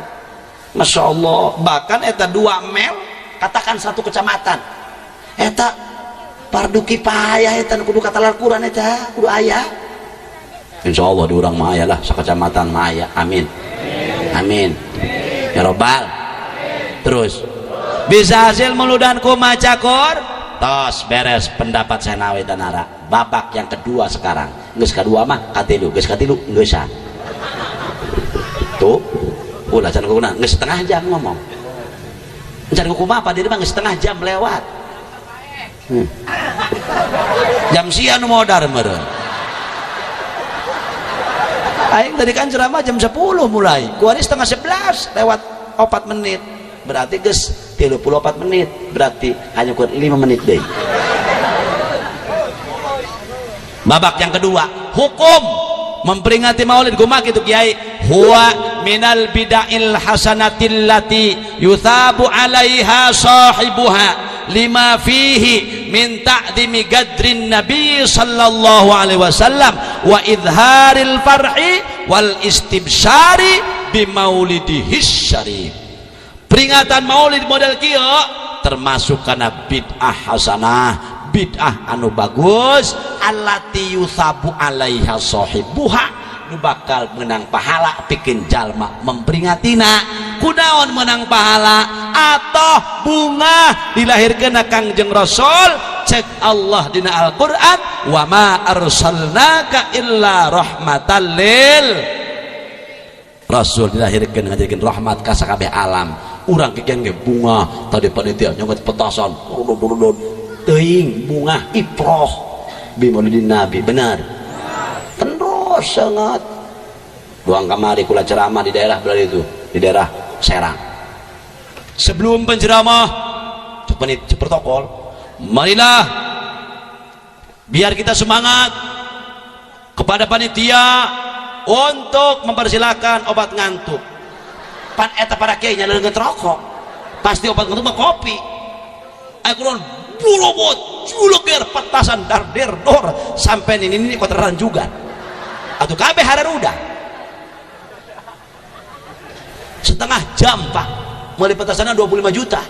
Masya Allah bahkan eta 2 mil katakan 1 kecamatan eta fardu kifayah eta kudu katalar Quran eta kudu aya Insya Allah di urang mah aya lah sakecamatan mah aya amin amin ya robbal terus bisa hasil muludan ku maca Quran tos beres pendapat Senawi Danara babak yang kedua sekarang geus kadua mah katilu geus katilu geusan tuh ulah can kukuna geus setengah jam ngomong can kukumaha apa diri mah geus setengah jam lewat jam sia nu modar meureun aing tadi kan ceramah jam 10 mulai kuari setengah 11 lewat 4 menit berarti geus 34 menit berarti hanya kurang 5 menit deh babak yang kedua hukum memperingati maulid kumaha kitu kiai huwa minal bida'il hasanatil lati yuthabu alaiha sahibuha lima fihi min ta'dimi gadrin nabi sallallahu alaihi wasallam wa idharil farhi wal istibsyari bimaulidihi syarif peringatan maulid model kieu termasuk kana bid'ah hasanah bid'ah anu bagus allati yusabu alaiha sahibuha nu bakal menang pahala pikeun jalma memperingatina kunaon menang pahala atoh bunga dilahirkeun Kangjeng Rasul cek Allah dina Al-Qur'an wa ma arsalnaka illa rahmatan lil Rasul dilahirkeun ngajadikeun rahmat ka sakabeh alam urang keken ge bunga tadi panitia nyongot petasan teuing bunga iproh bimaulidin nabi benar terus sangat doang kamari kula ceramah di daerah belah itu di daerah Serang sebelum penceramah protokol marilah biar kita semangat kepada panitia untuk mempersilahkan obat ngantuk pan eta para kiai nyaleungeun rokok pasti obat ngantuk mah kopi akuron bulobot juleger petasan darder dor sampai ini kotoran juga atau kabeh hararuda setengah jam pak mulai petasannya 25 juta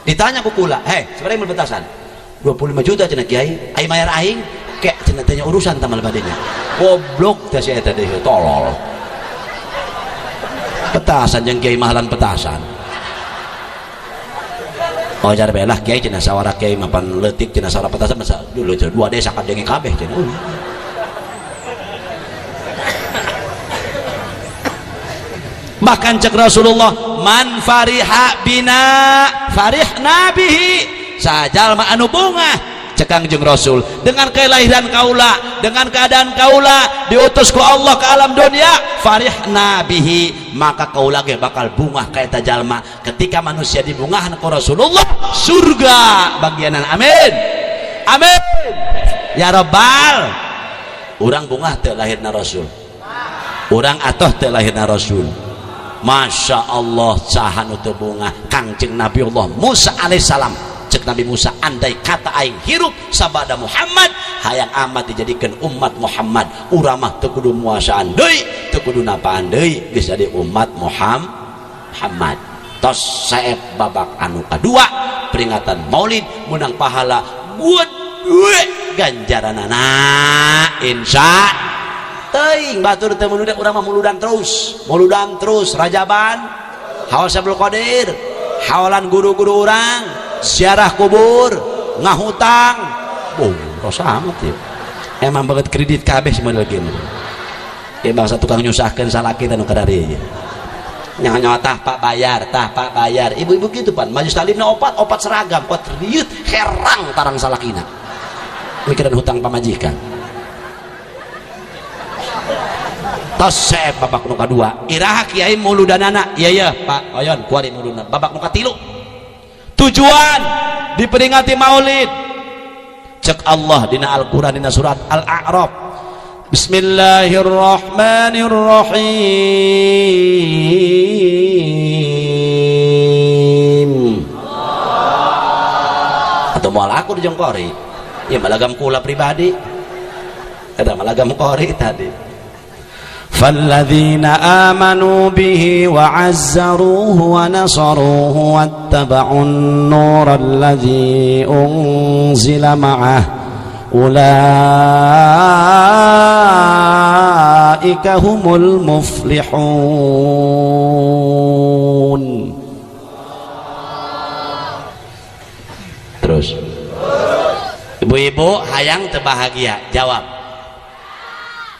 ditanya ku kula sebenarnya mulai petasan 25 juta cenah kiai ai mayar aing kayak cenah tanya urusan tamal badenya goblok teh si eta deui tolol petasan jeung kiai mahalan petasan oh jar belah kiai cenah sawara kiai mapan leutik cenah sawara petasan masa dulu dua desa kan jeung kabeh cenah bahkan cek Rasulullah man fariha bina farihna bihi sajalma anu bunga cekang jeung Rasul dengan kelahiran kaula dengan keadaan kaula diutus ku Allah ke alam dunia farihna bihi maka kaula ge bakal bunga ka eta jalma ketika manusia dibungahan ku Rasulullah surga bagianan amin amin ya rabbal urang bunga teu lahirna Rasul urang atoh teu lahirna Rasul Masya Allah sahan itu bunga Kangjeng Nabi Allah Musa alaihissalam cek Nabi Musa andai kata aing hirup sabada Muhammad hayang amat dijadikan umat Muhammad urang mah teu kudu muasaan deui teu kudu napaan deui geus jadi umat Muhammad tos saeb babak anu kadua peringatan maulid menang pahala gede ganjaranana insya teuing batur teu muludan urang mah muludan terus rajaban haul Sabul Qadir hawalan guru-guru urang ziarah kubur ngahutang rasa amat ya emang banget kredit kabeh semua lagi ya bangsa tukang nyusahkeun salaki tanu kadari nyawa tah pak bayar ibu-ibu gitu pan majlis talimna opat seragam pot riut herang tarang salakina mikiran hutang pamajikan tosep babak nu kadua iraha kiai muludanana iya Pak ayon kuari muludana babak nu katilu tujuan diperingati maulid cek Allah dina Al-Quran dina surat Al-A'raf Bismillahirrahmanirrahim atau mau aku dijongkori ya malagam kula pribadi ada malagam kori tadi فالذين آمنوا به وعزروه ونصروه واتبعوا النور الذي أنزل معه أولئك هم المفلحون. Terus ibu-ibu hayang terbahagia jawab.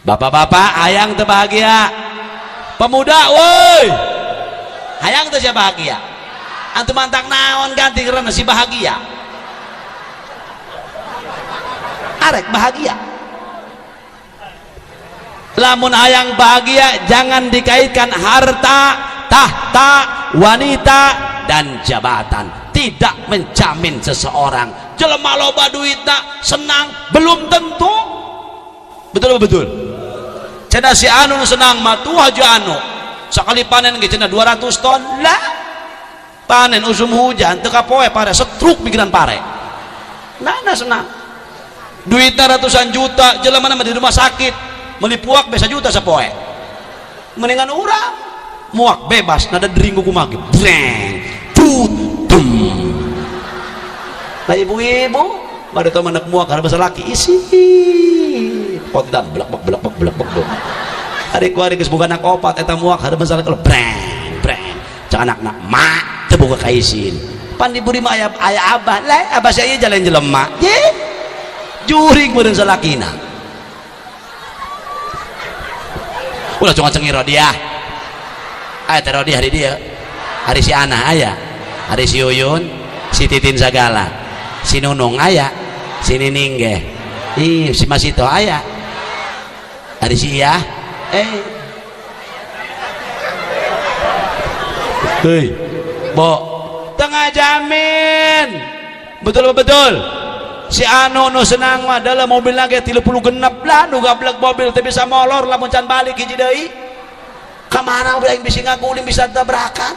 Bapak-bapak hayang terbahagia. Pemuda woi hayang teu sia bahagia. Antum mantak naon ganti karena si bahagia. Arek bahagia. Lamun hayang bahagia jangan dikaitkan harta, tahta, wanita dan jabatan. Tidak menjamin seseorang. Jelema loba duitna senang belum tentu. Betul betul. Cenah si anu senang mah tuh haja anu sakali panen ge cenah 200 ton lah panen usum hujan teu kapoe pare setruk pikiran pare nana senang duitna ratusan juta jelema mah di rumah sakit meuli puak besa juta sapoe mendingan urang muak bebas nada deringu kumaha breng tutum lah ibu-ibu bade teu menek muak karena bahasa laki isi potan belak-belak hari kuari geus boga anak opat eta muak hareup masalah kalau breng cak anakna mak teu boga kaisin pan diburi mah aya abah lah abah saya jalan jelema ye juring meureun salakina ulah cong cengir Rodiah aya teh Rodiah di dieu hari si Ana aya hari si Yuyun si Titin sagala si Nunung aya si Nining ge ih si Masito aya hari si Iya hei bo tengah jamin betul si anu nu senang mah dalam mobil lagi 30 genep lah nu gablek mobil teh bisa molor lamun can balik hiji deui kamana udah yang bisa ngaguling bisa tabrakan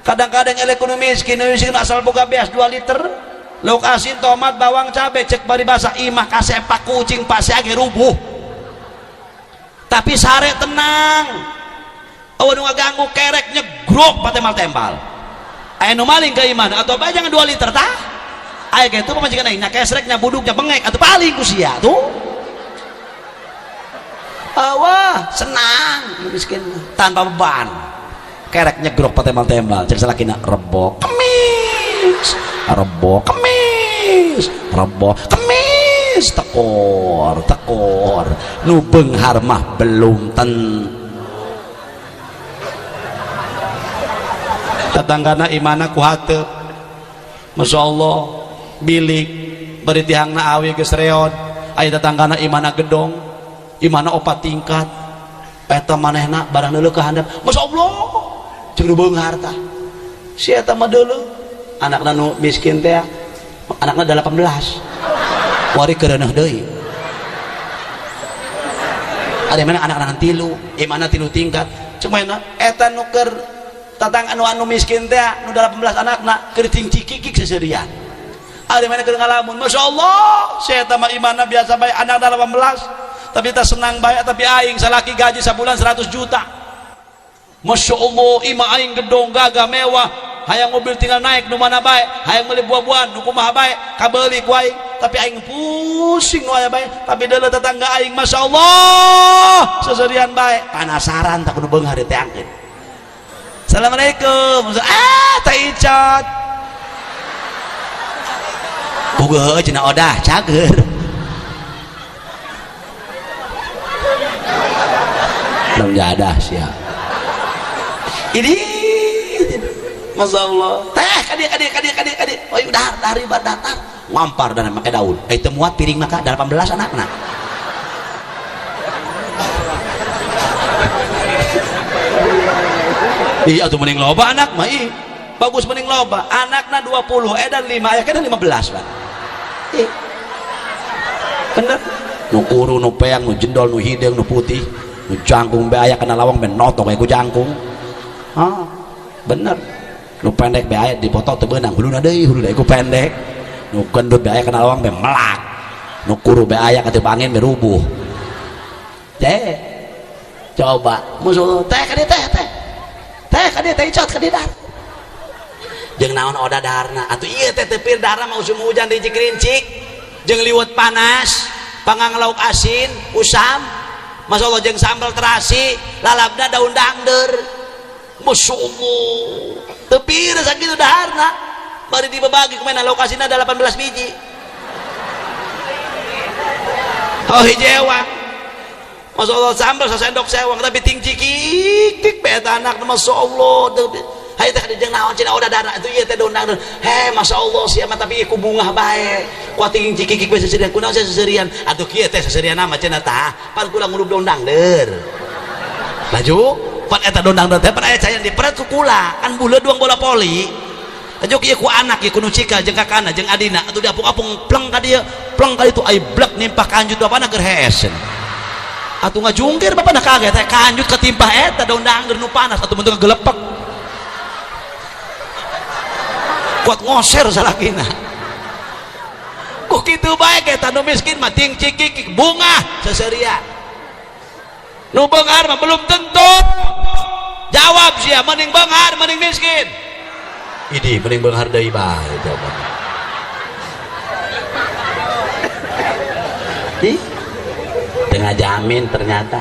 kadang-kadang ekonomi miskin asal boga beas 2 liter lauk asin tomat bawang cabe cek bari basa imah kasepak kucing pase age rubuh tapi sare tenang awan nu ngaganggu kerek nyegrok patemal tembal aya nu maling ke iman atau bae jangan 2 liter tah aya kitu pamajikan aing nya kesreknya buduknya bengek atau paling ku sia tuh wah senang miskin tanpa beban kerek nyegrok patemal tembal cek salakina rebo kemis rebo kemis rebo kemis tekor nu beunghar mah belum tetanggana imana ku hateup Masya Allah bilik bari tihangna awi geus reot aya tetanggana imana gedong imana 4 tingkat eta manehna barang deuleu ka handap Masya Allah ceuk beunghar tah si eta mah deuleu anakna nu miskin teh anakna 18 wari kereuneuh deui ada mana anak-anak 3 imana 3 tingkat cuma eta nu keur tatang anu miskin teh nu 18 anakna keur cicikik seserian ada mana keur ngalamun Masya Allah si eta mah imana biasa bae anak 18 tapi tak senang bae tapi aing salaki gaji sabulan 100 juta Masya Allah imah aing gedong gagah mewah hayang mobil tinggal naik nu mana bae hayang meuli buah-buahan nu kumaha bae kabeuli ku aing tapi aing pusing nu aya bae tapi deuleu tetangga aing Masya Allah seserian bae penasaran tak kudu beunghar teh angkeun Assalamualaikum teh icot boga heuh cenah odah cager belum jadah sia ini Masya Allah teh kadik oh udah dari datar ngampar dan pakai daun itu muat piring maka 18 anakna iya tuh mending loba anak mah bagus mending loba anakna 20 edan 5 aya kana 15 Pak bener nu kuru nu peang nu jendol nu hideng nu putih nu jangkung be aya kana lawang ben noto kayak ku jangkung bener nu pendek be aya dipoto teu beunang huluna deui ku pendek nu gendut be aya kana lawang be melak nu kuru be aya ka teu angin be rubuh coba musuh teh ka dieu teh ka dieu teh icot ka dieu dar jeung naon oda daharna atuh ieu teh teu pir daharna mah usum hujan di Cikrincik jeung liwet panas pangang lauk asin usam masyaallah jeung sambal terasi lalapna daun dangder masyaallah teu pir sakitu daharna bari dibabagi kumana lauk asinna ada 18 biji oh hijewang masyaallah sambal sasendok sewang tapi ting cikik tik beta anak masyaallah hayu teh jeung naon cenah oda darah itu ieu teh daun dangder he masyaallah sia mah tapi ku bunga bae ku ting cikik we seserian kunaon seserian atuh kieu teh seserian mah cenah tah pan kula ngulup daun dangder laju pan eta daun dangder teh pan aya cayan di perut ku kula kan buleud duang bola poli laju kieu ku anak ieu ku nu cikal jeung kakana jeung adina atuh diapung-apung pleng ka dieu pleng ka ditu ai blek nimpah kanjut bapana keur heesen atuh ngajungkir bapana kaget teh kanjut ketimpah eta daun dangder nu panas atuh bentuk gelepek kuat ngoser salakina kok gitu baik eta nu miskin mah ting cikik bunga seserian nu beunghar mah belum tentu jawab sia mending beunghar mending miskin idi mending beunghar deui bae jawaban tengah jamin ternyata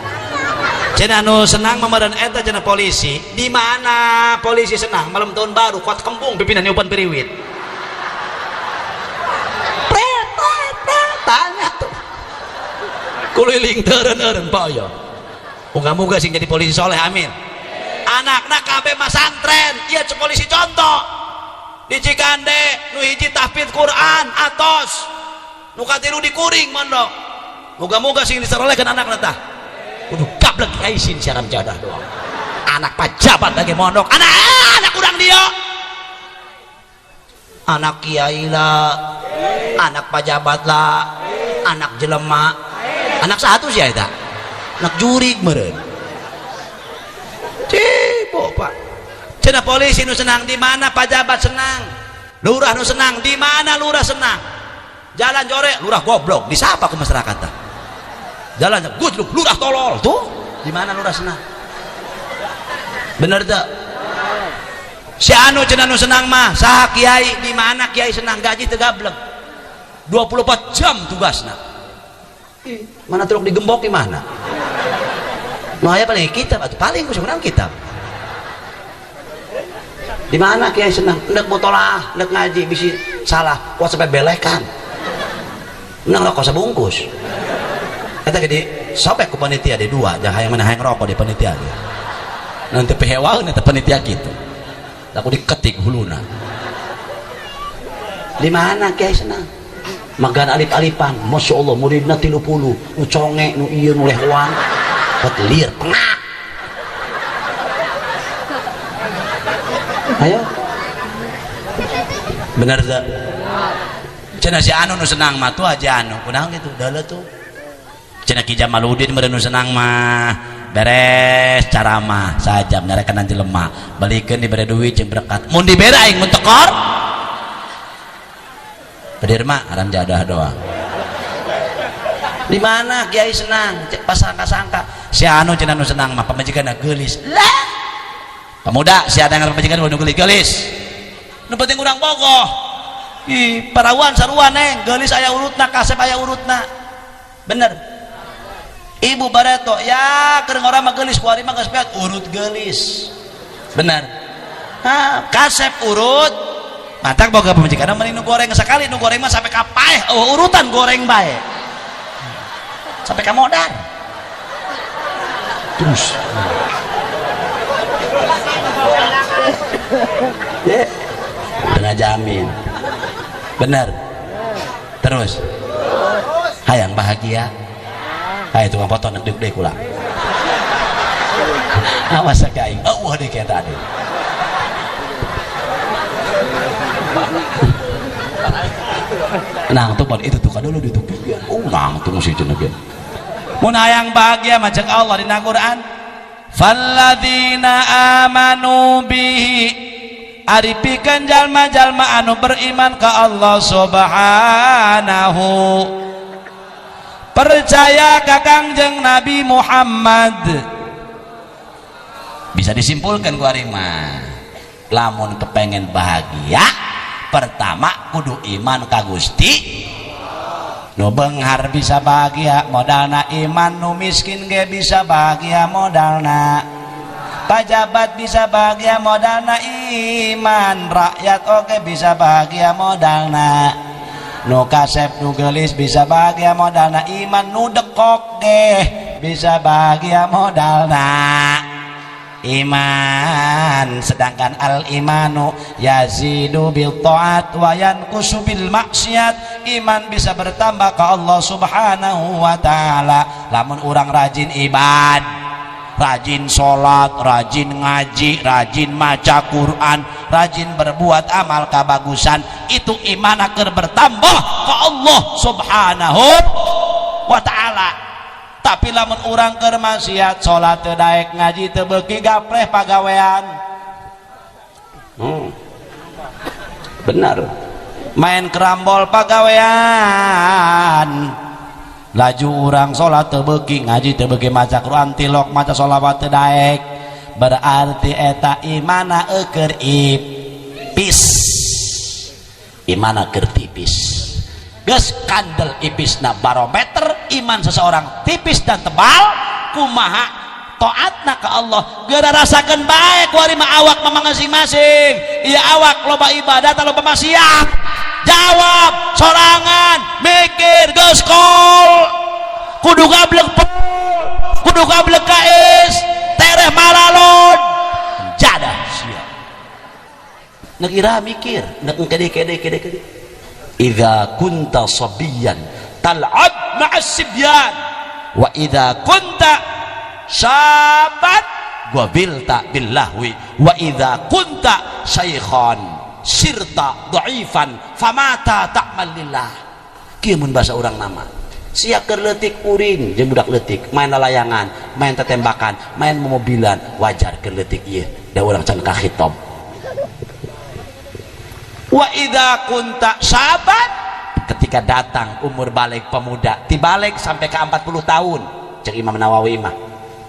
cenah nu senang mamaran eta cenah polisi di mana polisi senang malam tahun baru kuat kembung pimpinan nyupan periwit tanya tuh kuliling teureun-eureun poyo moga-moga sing jadi polisi soleh amin anakna kabeh mah santren ieu polisi contoh di Cikande nu hiji tahfidz Quran atos nu katilu di Kuring mondok moga-moga sing diserolehkeun anakna tah kudu gablek aisin siaran jadah doang anak pejabat lagi mondok anak urang dia anak kiai lah anak pejabat lah anak jelema anak satu sih eta anak jurig meureun cibo Pak cenah polisi nu senang di mana pejabat senang lurah nu senang di mana lurah senang jalan jore lurah goblok disapa ke masyarakat tah jalan gudluk lurah tolol tuh di mana lurah senang bener tuh si anu cenah nu senang mah saha kiai di mana kiai senang gaji teu gablek 24 jam tugasna mana truk digembok di mana nu aya paling kitab atuh paling ku sebenarnya kitab di mana kiai senang hendak mutolah hendak ngaji bisi salah kuat sampai belekan menang rokok sabungkus kata gede sobek ku panitia ada dua jangan yang mana yang rokok di panitia dia nanti pehewaun nanti panitia gitu aku diketik huluna di mana kiai senang magan alip-alipan masya Allah muridna 30 nu conge nu iya nu lehwan petelir pengak ayo bener tak cenah si anu nu senang mah tuh aja anu kunaon gitu dalah tuh cenah Ki Jamaludin meureun nu senang mah beres caramah sajam nyarekan nanti lemah balikeun dibere duit jeung berkat mun dibere aing mun tekor hadir mah aran jadah doang di mana kiai senang pasangka-sangka si anu cenah nu senang mah pamajikanna geulis lah pemuda si ada yang pamajikan nu geulis nu penting urang bogoh ih parawan saruan neng geulis aya urutna kasep aya urutna bener ibu bareto ya keur ngora mah geulis kuari mah geus beat urut geulis bener kasep urut matak boga pamajikanna mending nu goreng sakali nu goreng mah sampai ka paeh urutan goreng bae sampai ka modar terus tengah jamin bener terus hayang bahagia tukang foto nek deuk deui kula awas gaing eueuh deui kita deui nang tuh itu tuh kadulu ditupian nang tuh mesti cenah ge mun hayang bahagia mah cek Allah dina Quran falladzina amanu bihi aripikeun jalma-jalma anu beriman ka Allah subhanahu percaya ka Kangjeng Nabi Muhammad. Bisa disimpulkan ku ari mah lamun kepengen bahagia pertama kudu iman ka Gusti nu beunghar bisa bahagia modalna iman nu miskin ge bisa bahagia modalna pajabat bisa bahagia modalna iman rakyat oke bisa bahagia modalna nu kasep nu geulis bisa bahagia modalna iman nu dekok ge bisa bahagia modalna iman sedangkan al imanu yazidu bil taat wa yanqusu bil maksiat iman bisa bertambah ke Allah subhanahu wa ta'ala lamun urang rajin ibadah rajin sholat, rajin ngaji, rajin maca Quran, rajin berbuat amal kebagusan itu iman akan bertambah ke Allah subhanahu wa ta'ala tapi lamun urang keur maksiat sholat teu daek ngaji teu beuki gapleh pagawean benar main kerambol pagawean laju urang sholat teu beuki ngaji teu beuki maca Quran tilok maca sholawat teu daek berarti eta imana keur ipis imana keur tipis geus kandel ipisna barometer iman seseorang tipis dan tebal kumaha taatna ka Allah geura rasakeun bae ku ari mah awak mah masing-masing ieu awak loba ibadah tah loba maksiat jawab sorangan mikir geus kol kudu gablek kudu gablek kais tereh malalon jadah sia nekira mikir nek kede idza kunta sabiyan tal'ab ma'as sibyan wa idza kunta syaban gwabilta billahwi wa idza kunta syaikhan sirta dhaifan famata ta'mal lillah kieu mun bahasa urang nama sia keur leutik uring jeung budak leutik main lalayangan main tetembakan main mobilan wajar keur leutik ieu da urang can ka khitab wa idza kunta syaban ketika datang umur balik pemuda tibalik sampai ke 40 tahun cek Imam Nawawi mah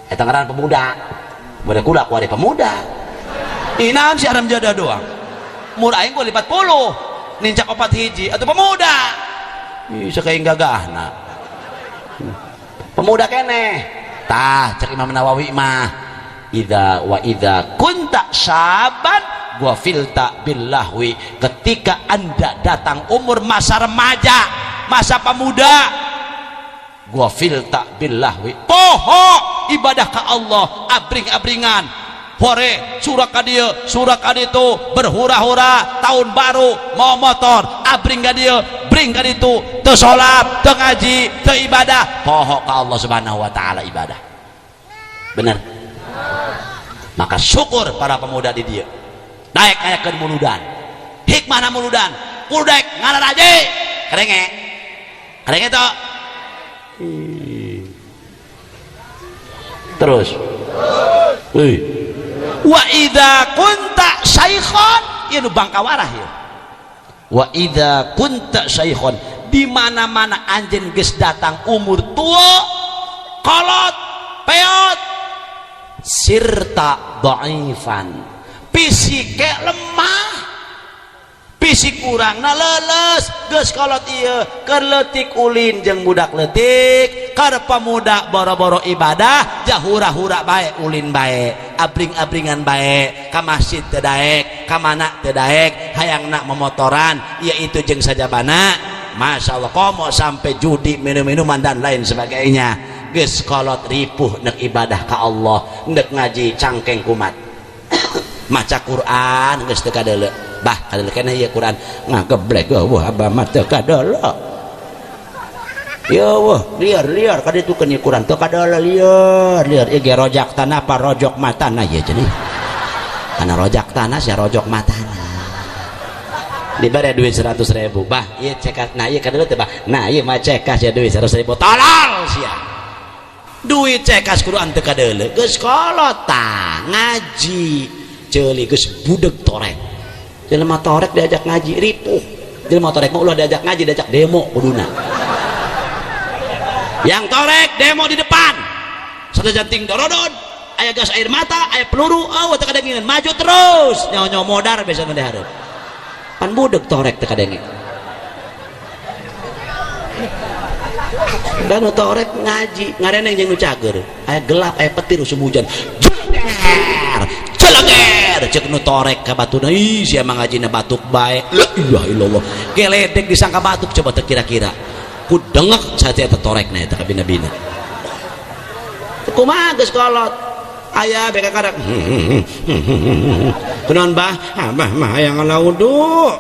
eta ngaran pemuda boleh kula ku ari pemuda inaon si aram jadah doang umur aing boleh 40 nincak 4 hiji atau pemuda bisa kayak gagahna pemuda keneh tah cek Imam Nawawi mah idza kunta syaban gua filta billahwi ketika anda datang umur masa remaja masa pemuda gua filta billahwi poho ibadah ka Allah abring-abringan hore surak ka dieu surak ka ditu berhura-hura tahun baru mau motor abring ka dieu bring ka ditu teu salat teu ngaji teu ibadah poho ka Allah subhanahu wa ta'ala ibadah bener maka syukur para pemuda di dia daek ngayakeun muludan hikmahna muludan kudu daek ngararaje kerenge to terus wa idza kunta syaikhan ieu nu bangkawarah ieu wa idza kunta syaikhan di mana-mana anjeun geus datang umur tua kolot peot sirta dhaifan pisike lemah pisik kurang na leles geus kolot ieu keur leutik ulin jeung budak leutik keur pemuda boro-boro ibadah jahura-hura bae ulin bae abring-abringan bae ka masjid teu daek ka mana teu daek hayangna memotoran yaitu jeung sajabana masyaallah komo sampai judi minum-minuman dan lain sebagainya geus kolot ripuh nek ibadah ka Allah nek ngaji cangkeng kumat maca Quran geus teu kadeuleu bah kadeuleu keneh ieu Quran ngageblek wah abah mah teu kadeuleu ya wah liar kada itu kan Quran tuh kada liar ge rojak tanah apa rojok matana ya jadi karena rojak tanah saya rojok matana diberi duit 100.000 bah iya cekas nah iya kada teh bah nah iya mah cekas ya duit 100.000 tolol sia duit cekas Quran teu kada geus kolot tah ngaji ceuli geus budeg torek jelema torek diajak ngaji ripuh jelema torek mah ulah diajak ngaji diajak demo kuduna yang torek demo di depan satu janting dorodon aya gas air mata aya peluru teu kadengeun maju terus nyaho modar biasana di hareup pan budeg torek teu kadenge dan torek ngaji ngareneng jeung nu cager aya gelap aya petir usum hujan celeger cek nu torek ka batuna ih sia mah ngajina batuk bae la ilaha illallah geledek disangka batuk coba teu kira-kira ku dengek saja eta torekna eta kabina-bina kumaha geus kolot aya beka kadak kunaon bah mah aya ngalaudu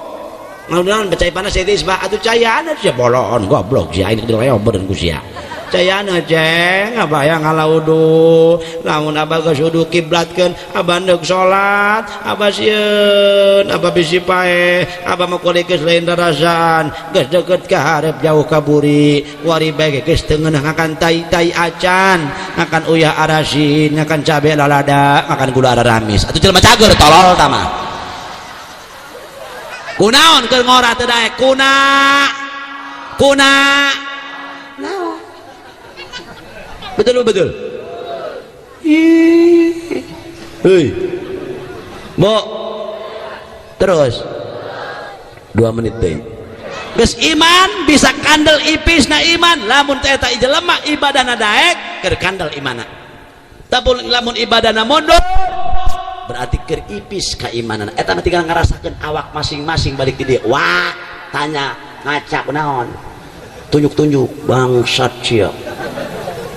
naon becai panas etis bah atuh cayana sia bolon goblok sia ini dileobeun ku sia cayana ceng abah yang ngalaudu lamun abah geus udu kiblatkeun abah neuk salat abah sieun abah bisi pae abah mah kudu geus lain darasaan geus deukeut ka hareup jauh ka buri wari bae geus teu ngeunah ngakan tai acan ngakan uyah arasin ngakan cabe lalada ngakan gula aramis atuh jelema cager tolol tah mah kunaon keur ngora teu daek kuna naon betul hei bo terus 2 menit deh geus iman bisa kandel ipis na iman lamun teh eta jelema ibadahna daek keur kandel imana tapi lamun ibadahna mundur berarti keur ipis keimanan eta mah tinggal ngarasakeun awak masing-masing balik di dieu wah tanya ngacak naon tunjuk-tunjuk bangsat sia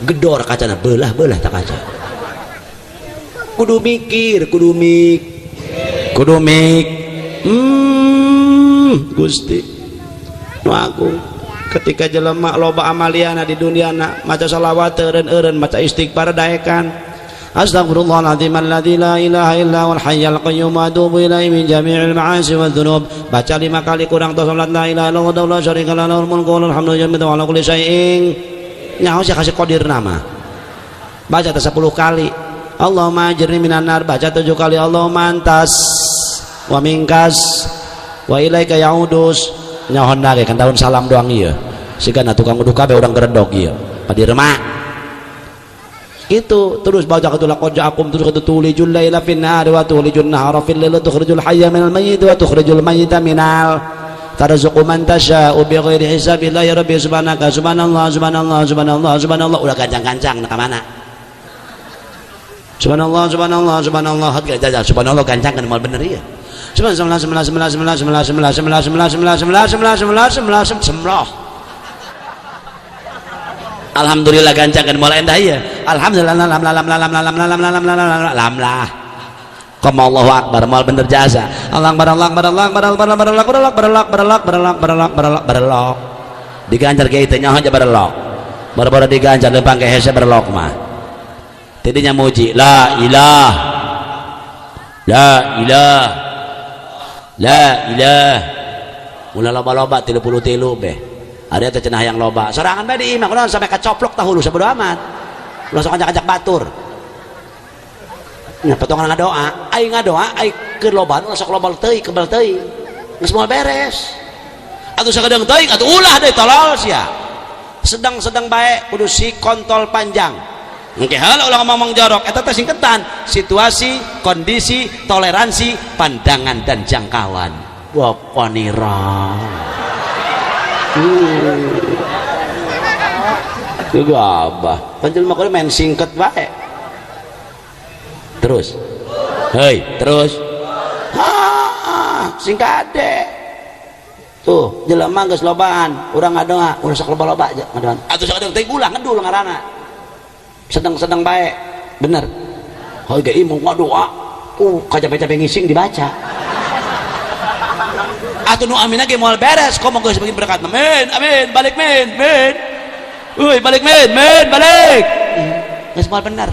gedor kacana belah tak kaca kudu mikir Gusti nu agung ketika jelema loba amaliana di duniana maca salawat eureun maca istighfar daekan Astaghfirullahaladzim alladzi la ilaha illa huwal hayyul qayyum wa atubu ilaihi min jami'il ma'asi wal dzunub baca 5 kali kurang tos salat la ilaha illallah wa la syarika lahu lahul mulku wa lahul hamdu wa ala kulli syai'in nyaho sia kasih kodir nama baca 10 kali Allahumma ajirni minan nar baca 7 kali Allahumma antas wa minkas wa ilaika yaudus nyaho nage kan daun salam doang ieu sigana tukang uduh kabeh urang geredog ieu padir mah itu terus baca ketulah qaja'akum terus tulijul laila fin nar wa tulijun nahara fil lail tukhrijul hayya minal mayyit wa tukhrijul mayyita minal tarzuqu man tasya'u bighairi hisabillah ya rabbi subhanaka subhanallah udah gancang-gancang ka mana subhanallah hat jajan subhanallah gancang kan moal bener ieu subhanallah alhamdulillah gancang kan moal endah ieu alhamdulillah lam Kama Allahu Akbar mal bener jasa Allah berlok diganjar ge teh nyaho aja berlok baru diganjar lempang ke hese berlok mah tidinya muji la ilah ulah loba-loba 33 beh ada teh cenah yang loba sorangan bae di imah kunaon sampai kacoplok tah hulu sabodo amat ulah sok ajak batur nya potongan ngadoa ai keur lobaan ulah sok loba teuing kebal teuing geus moal beres atuh sakadang teuing atuh ulah deui tolol sia sedang bae kudu si kontol panjang engke heula ulah ngomong jorok eta teh singketan situasi kondisi toleransi pandangan dan jangkauan wapanira itu abah panjelma kudu main singket bae terus singkade tuh jelema geus lobaan urang ngadoa urang sok loba-loba aja ngadoan atuh sok teh ulah ngedul ngaranna sedang bae bener heuh ge imong ngadoa kacape-cape ngising dibaca atuh nu amina ge moal beres komo geus bagi berkat amin balik men Woi balik men balik geus moal bener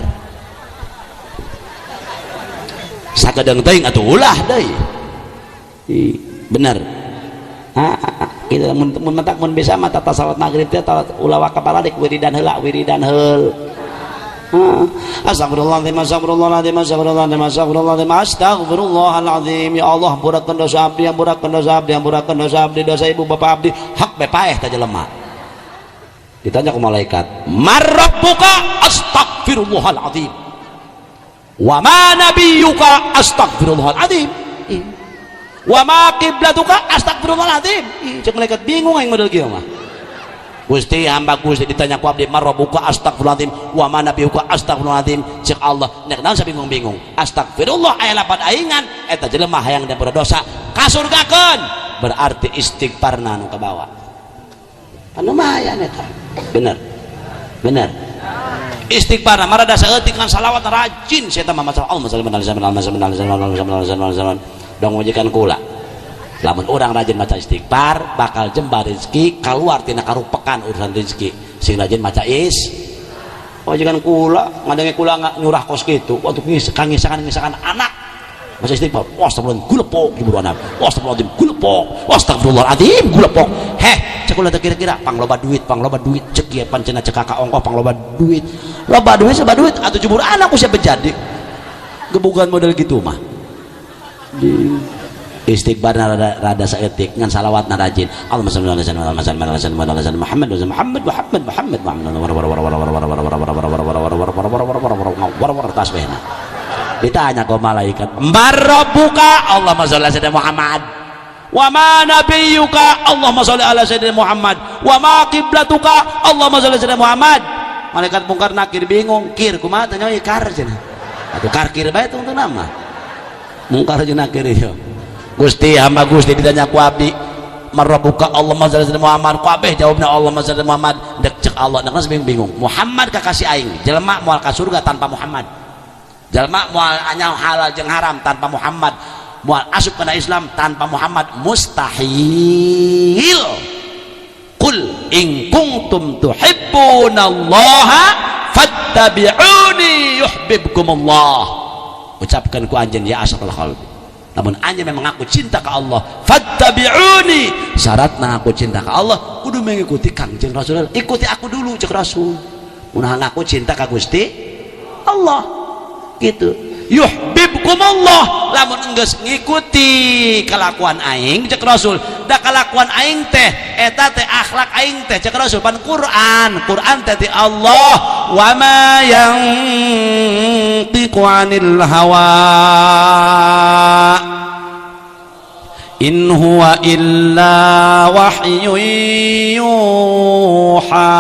sakadeng teuing atuh ulah deui bener kita mun mentak mun bisa mata tasawuf maghrib teh ulah wakapala dik wiridan heula Astagfirullahaladzim, astagfirullahaladzim, astagfirullahaladzim, astagfirullahaladzim, astagfirullahaladzim. Ya Allah, ampurakeun dosa abdi, ampurakeun dosa abdi, ampurakeun dosa abdi, dosa ibu bapak abdi, hak bepaeh ta jelema. Ditanya ke malaikat, "Marrabbuka?" Astagfirullahaladzim. "Wa ma nabiyyuka?" Astagfirullahaladzim. "Wa ma qiblatuka?" Astagfirullahaladzim. Cek malaikat bingung aing model kieu mah. Gusti hamba Gusti ditanya ku abdi marrabuka astagfirullahaladzim wa ma nabiyuka astagfirullahaladzim cek Allah nek naon sabingung-bingung astagfirullah aya lapan aingan eta jelema hayang dan berdosa kasurgakeun berarti istighfarna nu kabawa anu lumayan eta bener istighfarna marada saeutik kan salawat rajin saya mah masalah Allah dong mujikan kula lamun orang rajin maca istighfar bakal jembar rezeki keluar tina karupekan urusan rezeki sing rajin maca jangan kula ngadange kula nyurah kos kitu waktu kangisakan anak maca istighfar astagfirullahaladzim gulepok di buruan astagfirullahaladzim gulepok astagfirullahaladzim gulepok cek kula kira-kira pangloba duit cek ye pancena cek kakak ongkoh pangloba duit loba duit atuh jebur anak usia bejadi gebugan model gitu mah istighfar rada saeutik ngan salawat rajin Allahumma shalli ala sayyidina Muhammad tasbihna ditanya ke malaikat marrabbuka Allahumma shalli ala sayyidina Muhammad wa ma nabiyyuka Allahumma shalli ala sayyidina Muhammad wa ma qiblatuka Allahumma shalli ala sayyidina Muhammad malaikat mungkar nakir bingung kir kumaha tanya ikar cenah atuh karkir bae tungtung nama mungkar jeung nakir ieu Gusti hamba Gusti ditanya ku abdi marrabuka Allahumma shalli ala Muhammad kabeh jawabna Allahumma shalli Muhammad dek cek Allah nek bingung Muhammad kakasih aing jelema moal ka surga tanpa Muhammad jelema moal anyal halal jeung haram tanpa Muhammad moal asup kana Islam tanpa Muhammad mustahil qul in kuntum tuhibbunallaha fattabi'uni yuhibbukumullah ucapkan ku anjeun ya asyrafal khalqi namun anya memang aku cinta ke Allah fattabi'uni syaratna aku cinta ke Allah kudu mengikuti Kangjeng Rasul ikuti aku dulu cek Rasul mun aku cinta ka Gusti Allah gitu yuhibbukumullah lamun enggeus ngikuti kelakuan aing cek Rasul da kelakuan aing teh eta teh akhlak aing teh cek Rasul pan Quran teh ti Allah wa ma yantiqu 'anil hawa in huwa illa wahyun yuha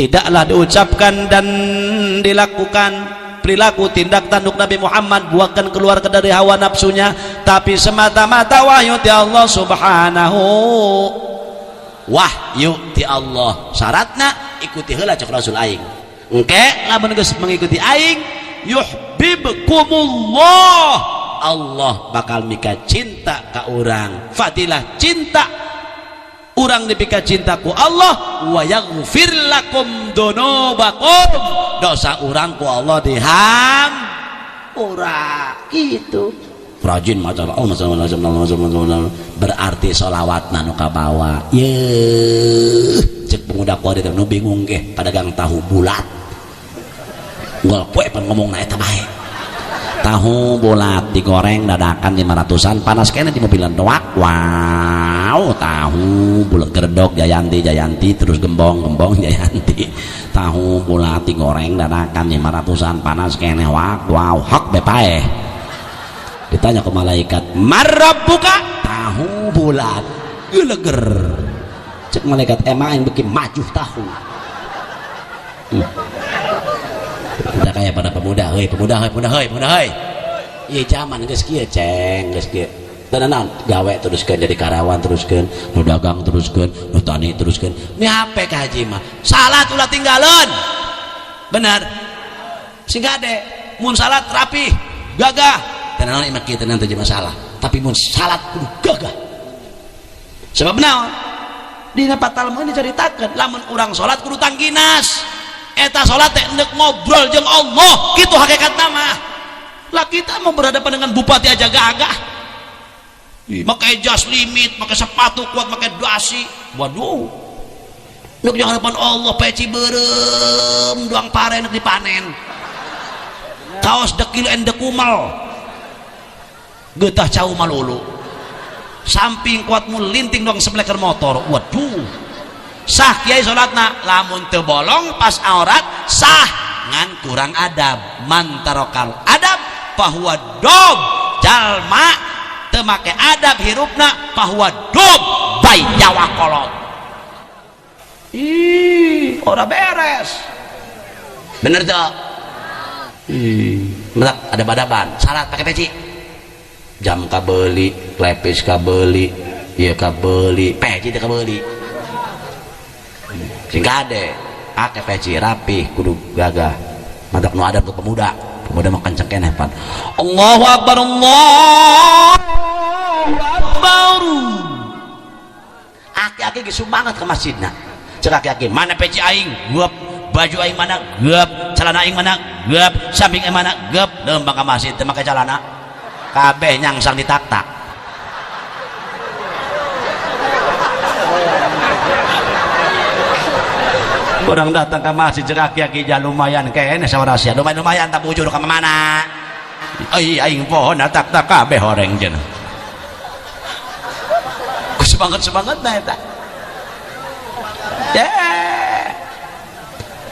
tidaklah diucapkan dan dilakukan perilaku tindak tanduk Nabi Muhammad bukan keluar dari hawa nafsunya tapi semata-mata wahyu ti Allah subhanahu wahyu ti Allah syaratna ikuti heula cek Rasul aing engke lamun geus mengikuti aing yuhibbukumullah Allah bakal mika cinta ka urang fadilah cinta urang dipika cintaku Allah wa yaghfir lakum dunubakum dosa urang ku Allah diham ura gitu rajin maca Allah berarti sholawatna nu kabawa cek pemuda kode nu bingung ge padagang tahu bulat gol poe pan ngomong na eta bae tahu bulat digoreng dadakan 500-an panas kene di mobilan doak wow tahu bulat gerdok Jayanti terus gembong Jayanti tahu bulat digoreng dadakan 500-an panas kene wow hak bepaeh ditanya ke malaikat marrabbuka tahu bulat geleger cek malaikat emang yang bikin maju tahu udah kayak pada pemuda heuy ieu zaman geus kieu ceng geus kieu tenan gawe teruskeun jadi karyawan teruskeun nu dagang teruskeun nu tani teruskeun mi hape ka haji mah salat ulah tinggalin bener sing gade mun salat rapi gagah tenan ieu mah kieu tenan teh masalah tapi mun salat kudu gagah sebab naon dina patal mah diceritakeun lamun urang salat kudu tangginas eta salat teh endek ngobrol jeung Allah kitu hakikatna mah. Lah kita mau berhadapan dengan bupati aja gagah pakai jas limit, pakai sepatu kuat, pakai dasi, waduh nuk jeung hadapan Allah peci beureum doang pare nuk dipanen kaos dekil endekumal getah cau malulu samping kuat linting doang sebeleker motor, waduh sah kiai salatna lamun teu bolong pas aurat sah ngan kurang adab mantarokal adab bahwa dob jalma teu make adab hirupna bahwa dob bayi nyawa kolot. Ih, ora beres. Bener tuh. Bener, ada badaban. Salat pakai peci. Jam kabeli, lepis kabeli, ieu kabeli, peci teh kabeli. Sing kade, pakai peci rapi, kudu gagah. Mantap nu adab ke pemuda. Pemuda mah kenceng keneh pan. Allahu akbar, Allahu akbar. Aki-aki ge sumangat ke masjidna. Cek aki-aki mana peci aing guep, baju aing mana guep, celana aing mana guep, samping aing mana guep, lembang ka masjid teu make celana kabeh nyangsang ditak-tak. Orang datang ke masjid cek aki-aki ja lumayan kene sawarasya lumayan tak bujur ka mana aing pohon tak-tak kabeh horeng cenah semangat-semangatna eta.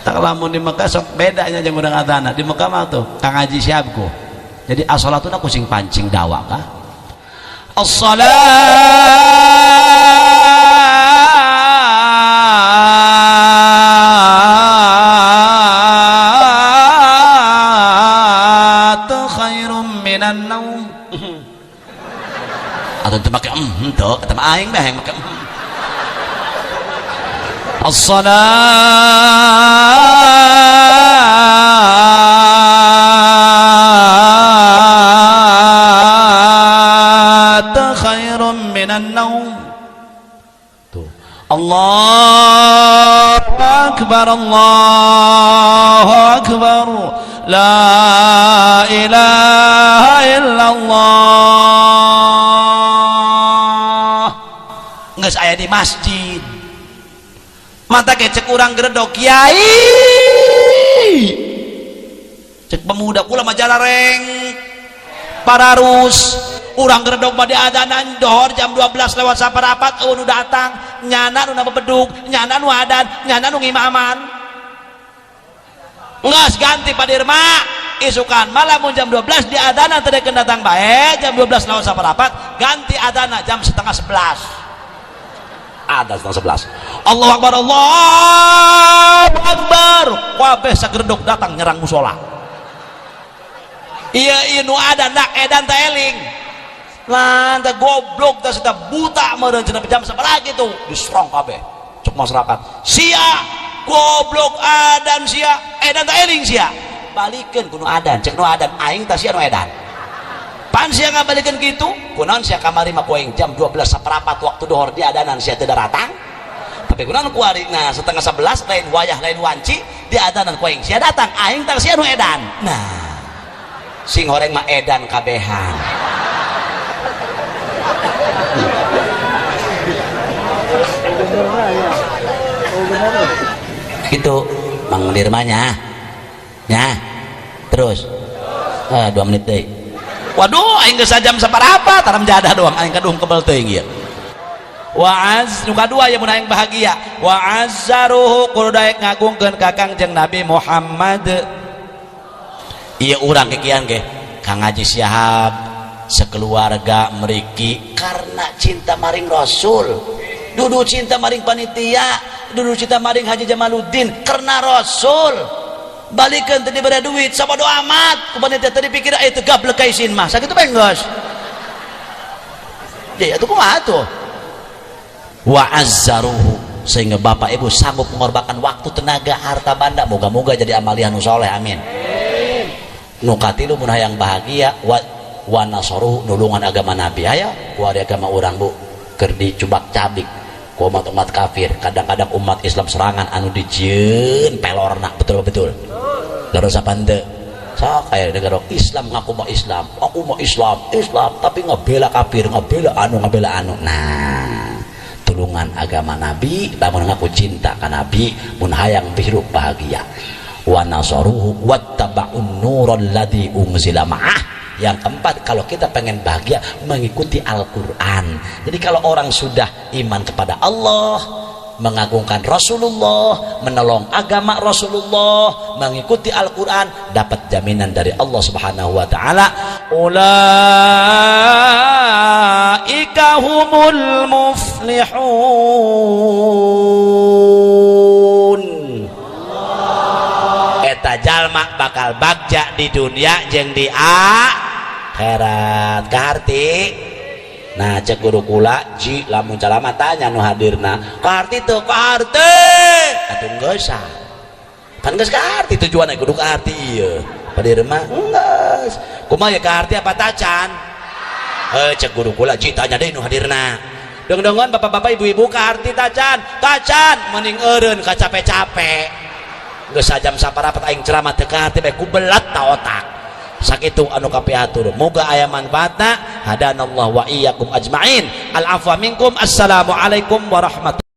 Tak lamun di Mekah sok bedanya jeung urang adana di Mekah mah tuh Kang Haji Syabku jadi as-salatuna kusing pancing dawa kah as-salatu khairum minan naum atau teu make teu eta mah aing mah make as-salatu khairum minan naum. Tuh. Allahu akbar, Allahu akbar, la ilaha illallah. Geus aya di masjid mata kecek urang geredok kiai cek pemuda kula majalah reng pararus urang geredok pada adanan dohor jam 12 lewat saparapat nu datang nyana nu bedug nyana nu adan nyana nu ngimaman ngas ganti padirma isukan malam jam 12 di adanan teu dekeun datang bae jam 12 lewat saparapat ganti adana jam setengah 11 ada setengah 11 Allahu akbar, Allahu akbar kabeh sageredok datang nyerang musola iya nu ada nak edan teh eling lantas goblok teh eta buta meureun cenah jam 11 gitu diserang kabeh cek masyarakat sia goblok adan sia edan teh eling sia balikeun ku nu adan cek nu adan aing teh sia nu edan pan sia ngabalikeun kitu kunaon sia kamari mah poeng jam 12 saperapat waktu dohor di adanan sia teu datang tapi kunaon ku arina setengah 11 lain wayah lain wanci di adanan poeng sia datang aing teh sia nu edan nah sing horeng mah edan kabehan gitu Mang Dirmanya nya terus 2 menit deh. Waduh aing geus jam saparapat taram jadah doang aing kaduhung kebal teuing ieu. Wa az nu kadua ya mun aing bahagia wa azzaruhu kudu daek ngagungkeun ka Kangjeng Nabi Muhammad. Ieu urang kikian ge Kang Haji Syahab sekeluarga meriki karena cinta maring Rasul. Dudu cinta maring panitia, dudu cinta maring Haji Jamaluddin karena Rasul. Balikeun teu dibere duit sabodo amat ku panitia teh dipikir teu gablek ka isin mah sakitu bae geus ya atuh kumaha atuh wa azzaruhu sehingga bapak ibu sanggup mengorbankan waktu tenaga harta banda moga-moga jadi amaliah nu saleh amin nu katilu mun hayang bahagia wa nasaruhu nulungan agama Nabi aya ku ari agama urang bu keur dicubak cabik umat kafir. Kadang-kadang umat Islam serangan anu dijieun pelorna, betul-betul terus apa ente sok kayak negara Islam ngaku mau Islam, aku mau Islam tapi ngebela kafir, ngebela anu. Nah tulungan agama Nabi lamun ngaku cinta ka Nabi mun hayang hirup bahagia. Wa nasaruhu wattaba'un nural ladzi unzila ma'ah. Yang keempat, kalau kita pengen bahagia mengikuti Al-Quran. Jadi kalau orang sudah iman kepada Allah, mengagungkan Rasulullah, menolong agama Rasulullah, mengikuti Al-Quran, dapat jaminan dari Allah Subhanahu wa ta'ala, ulaika humul muflihun. Eta jalma bakal bagja di dunia jeung di akhirat. Kaharti nah cek guru kula ji lamun calama tanya nu hadirna kaharti teu kaharti atuh geus pan geus kaharti tujuanna kudu kaharti ieu padir mah geus kumaha ya kaharti apa tacan cek guru kula ji tanya deui nu hadirna deung-deungan bapak-bapak ibu-ibu kaharti tacan mending eureun ka capek-capek geus sajam saparapat aing ceramah teu kaharti bae ku belat ta otak sakitu anu kapiatur. Moga aya manfaatna. Hadanallahu wa iyyakum ajmain. Al afwa minkum. Assalamualaikum warahmatullahi